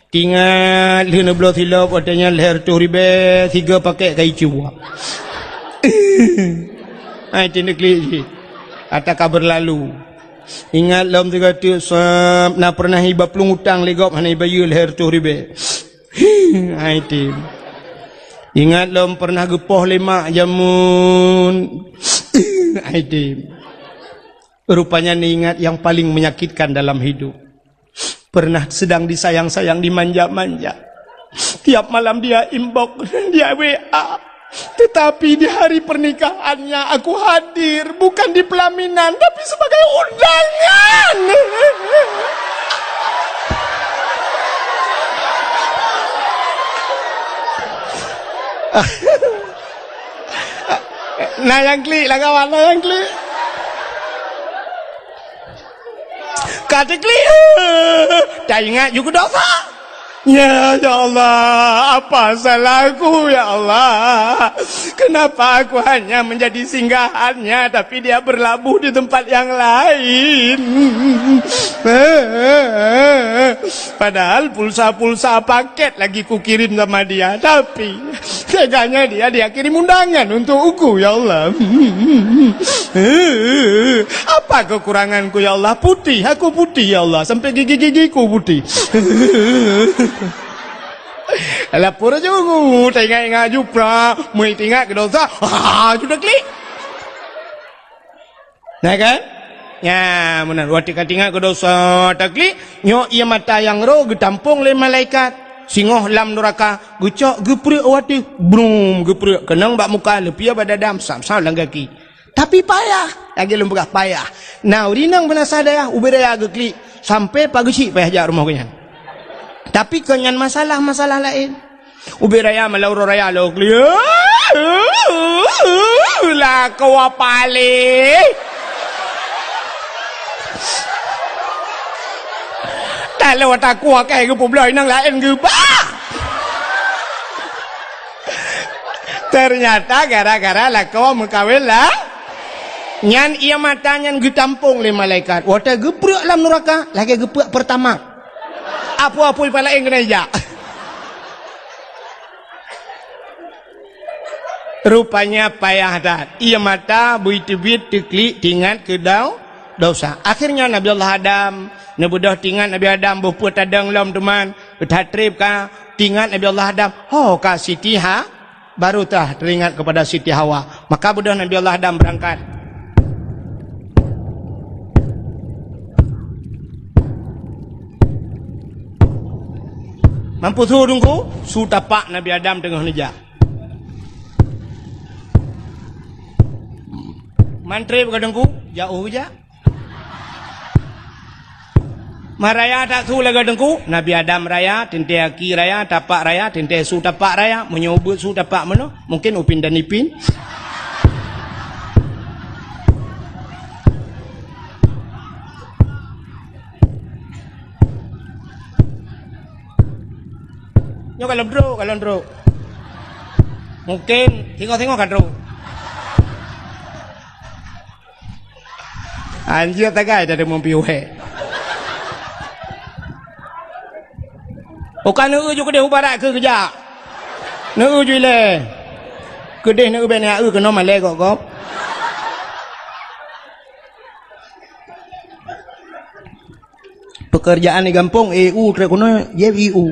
[SPEAKER 1] Ingat, lena belah silap, watanya leher tu ribe, 3 paket kai cuba. Ai tindak lagi. Ata kabar lalu. Ingat lam tiga tu nak pernah hibah pelung utang legop hanai bayu leher tu ribe. Ai tim. Ingat lam pernah gepoh lemak jamun. Ai tim. Rupanya ni ingat yang paling menyakitkan dalam hidup. Pernah sedang disayang-sayang, dimanja-manja. Tiap malam dia inbox, dia WA. Tetapi di hari pernikahannya aku hadir bukan di pelaminan tapi sebagai undangan. Nah yang klik lah kawan, nah yang klik. Kata klik. Tak ingat juga dosa. Ya Allah, apa salahku ya Allah? Kenapa aku hanya menjadi singgahannya tapi dia berlabuh di tempat yang lain? Padahal pulsa-pulsa paket lagi ku kirim sama dia, tapi teganya dia kirim undangan untuk aku ya Allah. Apa kekuranganku ya Allah? Putih, aku putih ya Allah, sampai gigi-gigiku putih. Lapor aja aku, tengok-tengok jupra, mau tengok ke dosa, sudah klik. Nah kan? Ya, benar. Waktu tengok ke dosa, tak klik. Nyok ia mata yang roh, getampung le malaikat. Singoh lam neraka, gucok, geprek waktu, brum, geprek. Kenang bak muka, lepia pada dam, sam-sam lang kaki. Tapi payah, lagi lembagah payah. Nah, urinang benasa daya, uberaya geklik. Sampai pagi cik payah jak rumah kenyan. Tapi kenyan masalah-masalah lain. Ubi raya malauro raya lo kli. Lah kau apa le? Kalau tak kuat kai ke publoi nang lain ke bah. Ternyata gara-gara lah kau mengkawin lah. Nyan ia mata nyan getampung le malaikat. Wata geprek dalam neraka, lagi geprek pertama. Apa-apa pala ing kena ja. Rupanya payah dah. Ia mata buit-buit teklik tingat ke dosa. Akhirnya Nabi Allah Adam, nebudah tingat Nabi Adam berpuat tadang lam teman, bertatrib ka tingat Nabi Allah Adam. Oh ka Siti Ha baru tah teringat kepada Siti Hawa. Maka budah Nabi Allah Adam berangkat. Mampu suruh tunggu, su tapak Nabi Adam tengah nejak. Mantri bergadangku, jauh je. Maraya tak su lagadangku, Nabi Adam raya, tente aki raya, tapak raya, tente su tapak raya, menyobot su tapak mana? Mungkin upin dan ipin. Nyo kalau bro. Mungkin tengok kan bro. Anjir tagai ada mempiuhe. Bukan nu ju kedeh ubarat ke kerja. Nu ju le. Kedeh nu ben ya ke no male kok. Pekerjaan di kampung EU terkono YEU.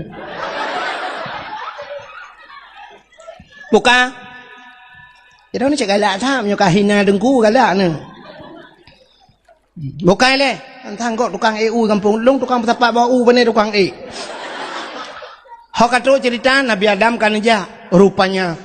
[SPEAKER 1] Bukan. Jadi ni cakap galak tham nyo kahina dengku galak ni. Bukan le, antang kok tukang EU kampung long tukang tapak bau bane tukang E. Hak kata cerita Nabi Adam kan aja rupanya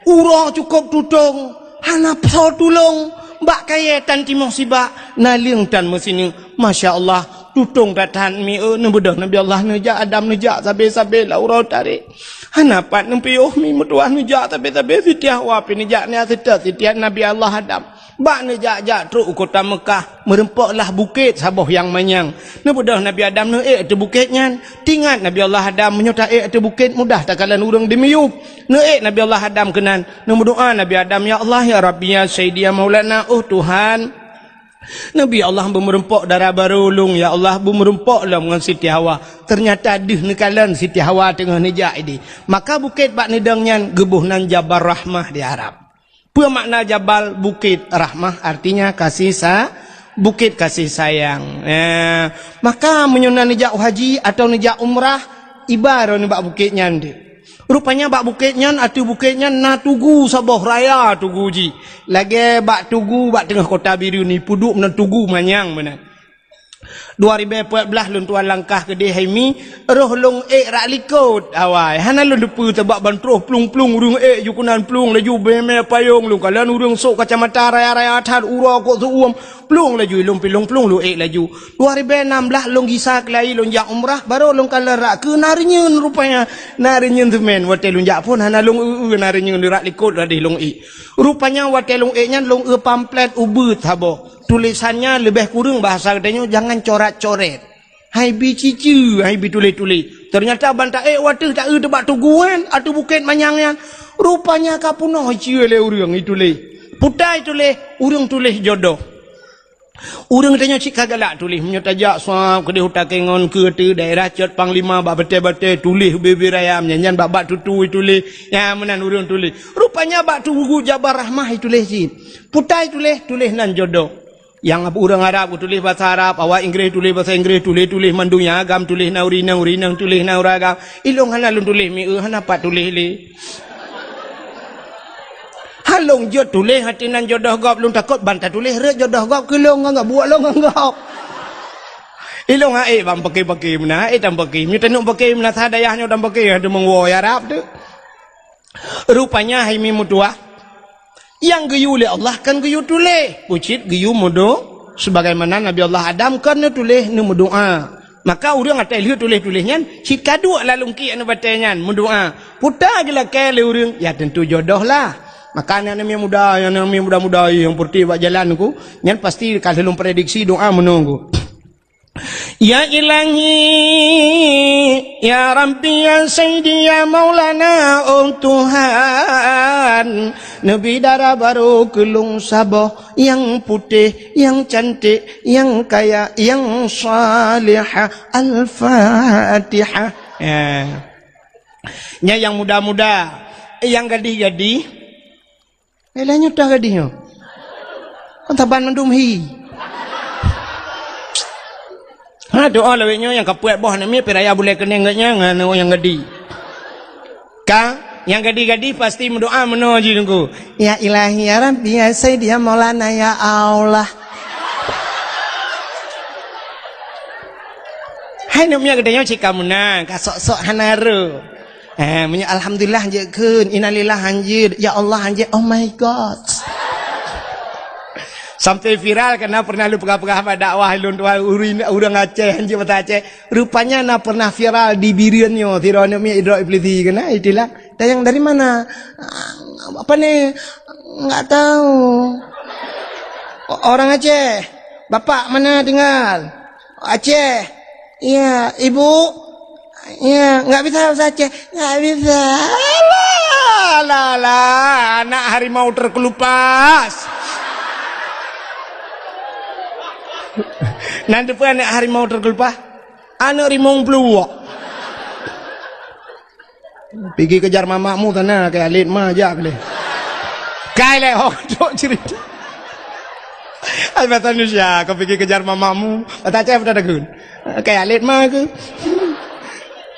[SPEAKER 1] urang cukup tutung, hanap so tulung, mbak kaya tan timong sibak, naling tan mesini, masya-Allah, tutung datan mi nebudah Nabi Allah neja Adam neja sabe-sabe la urang tarik. Hanapat nempiuh mi mutuah neja sabe-sabe sitiah wa pinijaknya sitiah Nabi Allah Adam. Bak ne jak truk kota Mekah merempaklah bukit saboh yang manyang. Nebudah Nabi Adam ne ate bukitnya. Tingat Nabi Allah Adam menyertai ate bukit mudah tak kalan urang demiup. Ne Nabi Allah Adam kenan. Ne berdoa Nabi Adam ya Allah ya Rabbi ya Sayyidi ya Maulana Tuhan. Nabi Allah bermerempok darah barulung ya Allah bermerempoklah dengan Siti Hawa. Ternyata dih nekalan Siti Hawa tengah nejak ini. Maka bukit bak nedangnya gebuh nan Jabal Rahmah di Arab. Apa makna Jabal Bukit Rahmah? Artinya bukit kasih sayang. Maka menyunah nejak haji atau nejak umrah ibarat ni bak bukitnya ni. Rupanya bak bukitnya atau bukitnya na tugu saboh raya tugu ji. Lagi bak tugu bak tengah kota biru ni puduk na tugu manyang mana. 2014 lun tuan langkah ke Dehaimi roh long rak likut awai hana lun depu tebak bantruh plung-plung urung jukunan plung laju beme payung lu kalan urung sok kacamata raya-raya atar ura kok suum plung laju lung pilung plung lu laju 2016 long gisak lai long jak umrah baru long kalan rak ke narinyeun rupanya narinyeun temen wate long jak pun hana long narinyeun rak likut radih long rupanya wate long nya long pamflet ubut habo tulisannya lebih kurang bahasa katanya jangan coret-coret. Hai bi cicu, hai bi tulis-tulis. Ternyata bantah waduh tak tebak tuguan atau bukit manyangnya. Rupanya kapunoh cie le urang itu le. Putai tulis, urang tulis jodoh. Urang katanya cik kagalak tulis menyotajak suap ke hutan kengon ke daerah Cot Panglima bak betul-betul tulis bebe raya menyanyian bak tutu tulis. Ya menan urang tulis. Rupanya bak tugu Jabal Rahmah tulis si. Putai tulis nan jodoh. Yang orang Arab tulis bahasa Arab, awak Inggeris tulis bahasa Inggeris, tulis mandunya agam, tulis urinang tulis uragam. Ilong hanalun tulis mi hana pat tulis li. Halong jod tulis hatinan jodoh gop lung takut bantah tulis re jodoh gop kelong enggak buat long enggak. Ilong bang pakai mana tam pakai. Mi tanuk pakai mana sadayahnya tam pakai ada mengwoi Arab tu. Rupanya hai mi mutuah yang geyu oleh Allah kan geyu tulis. Pucit geyu mudo sebagaimana Nabi Allah Adam kan tulis ni doa. Maka urang atai lihat tulis-tulisnya si kadu lalung ki anu batenya doa. Puta gila kele urang ya tentu jodoh lah. Maka anak muda yang muda-muda yang putih buat jalanku nyan pasti kalau prediksi doa menunggu. Ya ilahi, ya Rabbi, ya Sayyidi, ya Maulana, oh Tuhan, Nabi darah baru kelung sabah, yang putih, yang cantik, yang kaya, yang salihah. Al-Fatihah. Ya, yang muda-muda, yang gadih-gadih, elahnya dah gadihnya. Taban mendum hi. Doa laweknya yang kapuat boh nami peraya boleh kena enggaknya ngano yang gadi. Yang gadi-gadi pasti mendoa menoji nunggu. Ya ilahi, ya Rabbi, ya Sayyidi, ya Maulana, ya Allah. Hai namanya gedenya cika menang, kasok-sok hanaru. Punya alhamdulillah je kun, innalillah anjir, ya Allah anjir, oh my god. Sampai viral karena pernah lu pegah-pegah pada dakwah lun tua urang Aceh anjir mata Aceh. Rupanya na pernah viral di biriannya tirone mi idra iblisi kena itulah. Dan yang dari mana? Apa nih? Enggak tahu. Orang Aceh. Bapak mana tinggal? Aceh. Iya, ibu. Iya, enggak bisa bahasa Aceh. Enggak bisa. Lah, anak harimau terkelupas. Nanti pun anak harimau terkelupas, anak harimau peluak. Pergi kejar mamamu tanah kayak alit majak deh. Kayak hodok cerita. Albatan Indonesia, kau pergi kejar mamamu, kata cewek dah gun. Kayak alit mah ke?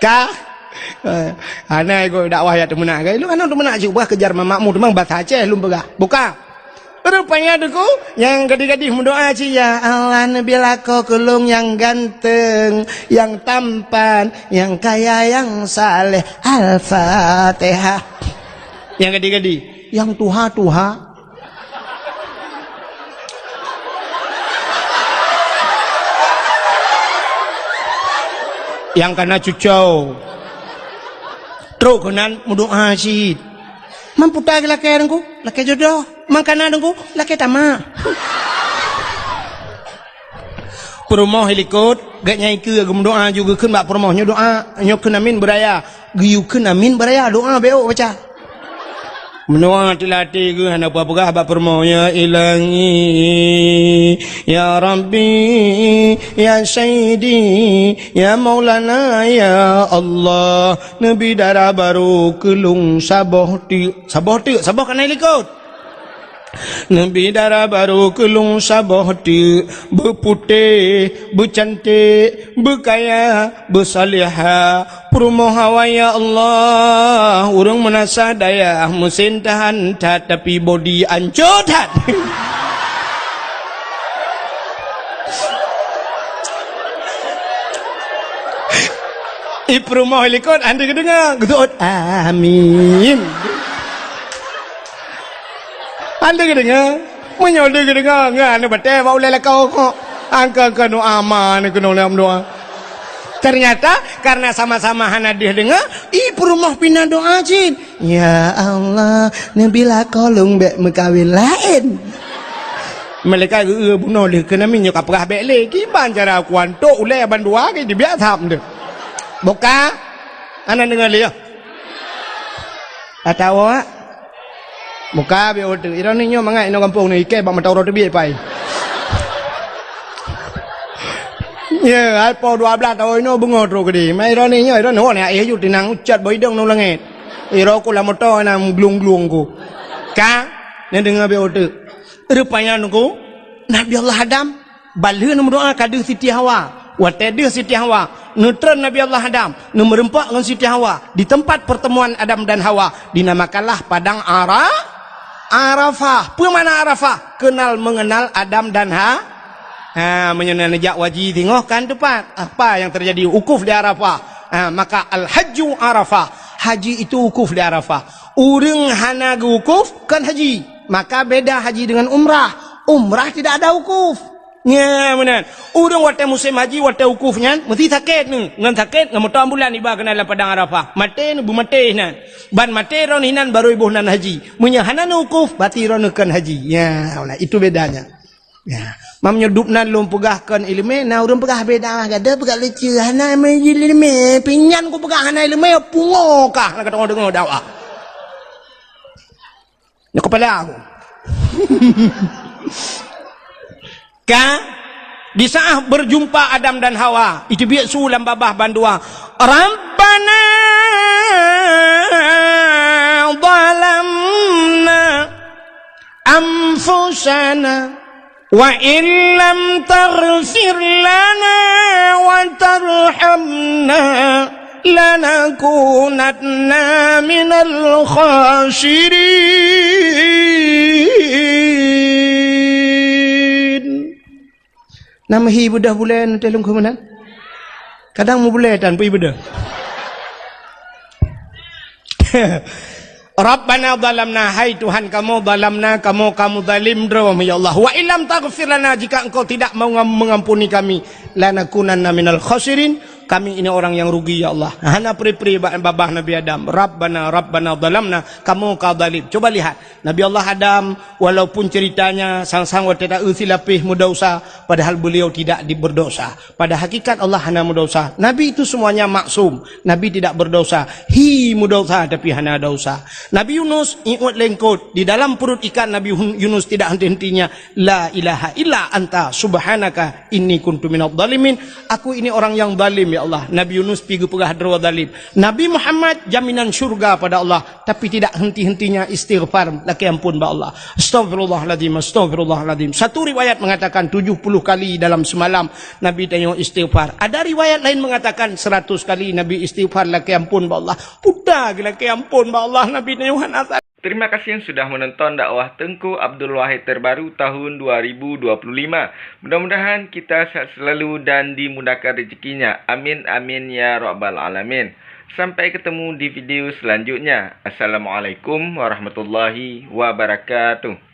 [SPEAKER 1] Kah? Anak aku dakwah ya temen nak. Lu anak temen nak cuba kejar mamamu, memang bahasa Aceh lu begah. Buka. Rupanya duku yang gadis-gadis mendoa ya Allah, nabilah kau kelung yang ganteng, yang tampan, yang kaya, yang saleh. Al-Fatihah. Yang gadis-gadis, yang tuha-tuha. Yang kena cucau. Terus kenan mendoa sih. Mampu tak laki aku, laki jodoh. Mangkana dengku, laki tamak. Perumah helikot, gak nyai ke agam doa juga kan bak perumahnya doa, nyok amin beraya, giu amin beraya doa beok baca. Mendoa tilati ke hana apa-apa bak perumahnya ilahi, ya Rabbi, ya Sayyidi, ya Maulana, ya Allah, Nabi darah baru kelung sabah kan helikot. Nabi darah baru kelung sabah ti, berputih, bercantik, berkaya, bersalihah. Perumah hawa ya Allah, urang menasa daya mesin tahan tat tapi body ancur tat. Perumah helikot anda kedengar, gedut amin. Anda kedengar, menyodok kedengar, ngan betul, bau lelak kau kok, angka kanu aman, kanu lam doa. Ternyata karena sama-sama hanadir dengar, perumah pindah doa cin. Ya Allah, nabilah kolong bek mekawin lain. Mereka bunuh le kena minyak kapah bek le, kiban cara kuanto ulai bandua ke dibiak tham deh. Buka, anda dengar le. Atawa. Muka biar order. Ironinya mangai ino kampung ni ke bang matau roti biar pai. Ya, ipo 12 tahun ino bungo tro kedi. Mai ironinya iron ho ni ai yu tinang ucat boy dong nong langit. Iro ku la motor nang glung-glung ku. Ka, ni dengar biar order. Rupanya nunggu Nabi Allah Adam balhe nu doa kadu Siti Hawa. Watede Siti Hawa. Neutron Nabi Allah Adam. Nu merempak dengan Siti Hawa di tempat pertemuan Adam dan Hawa dinamakanlah padang Arafah. Apa mana Arafah? Kenal mengenal Adam dan menyenang nejak wajib tengok kan tepat. Apa yang terjadi? Ukuf di Arafah. Maka al-hajju Arafah. Haji itu ukuf di Arafah. Urang hana ukuf kan haji. Maka beda haji dengan umrah. Umrah tidak ada ukuf. Ya benar. Urang wate musim haji wate ukufnya mesti sakit ni. Ngan sakit ngam motor ambulan iba kena dalam padang Arafah. Mate nu bu mate nan. Ban mate ron hinan baru ibu nan haji. Munya hanan ukuf berarti ron kan haji. Ya, itu bedanya. Ya, mam nyedup nalung pegahkan ilmu, na urang pegah beda gada pegah lucu. Hana me ilmu, pinyan ko pegah hana ilmu pungo kah nak kata dengar dakwah. Ni kepala aku. Di saat berjumpa Adam dan Hawa, itu biak sulam babah bandua. Rabbana zalamna anfusana wa illam taghfir lana wa tarhamna lanakunanna minal khasirin. Nama hi budah bulan telung kemunan. Kadang mu boleh tanpa ibadah. Rabbana zalamna, hai Tuhan kamu zalamna, kamu zalim drum ya Allah. Wa illam taghfir lana, jika engkau tidak mau mengampuni kami, lanakunanna minal khasirin, kami ini orang yang rugi ya Allah. Hana pri-pri babah Nabi Adam. Rabbana zalamna, kamu zalim. Coba lihat Nabi Allah Adam, walaupun ceritanya sang-sang wateta usilapih mudosa, padahal beliau tidak berdosa. Pada hakikat Allah hana mudosa. Nabi itu semuanya maksum. Nabi tidak berdosa. Hi mudosa tapi hana dosa. Nabi Yunus ingat lengkot di dalam perut ikan. Nabi Yunus tidak henti-hentinya, la ilaha illa anta subhanaka inni kuntu minadh dhalimin. Aku ini orang yang zalim ya Allah. Nabi Yunus pergi pegah derwa zalim. Nabi Muhammad jaminan syurga pada Allah, tapi tidak henti-hentinya istighfar, laki ampun ba Allah. Astagfirullahaladzim, astagfirullahaladzim. Satu riwayat mengatakan 70 kali dalam semalam Nabi tengok istighfar. Ada riwayat lain mengatakan 100 kali Nabi istighfar, laki ampun ba Allah. Pudah laki ampun ba Allah Nabi tengok asal.
[SPEAKER 2] Terima kasih yang sudah menonton dakwah Tengku Abdul Wahid terbaru tahun 2025. Mudah-mudahan kita sehat selalu dan dimudahkan rezekinya. Amin amin ya rabbal alamin. Sampai ketemu di video selanjutnya. Assalamualaikum warahmatullahi wabarakatuh.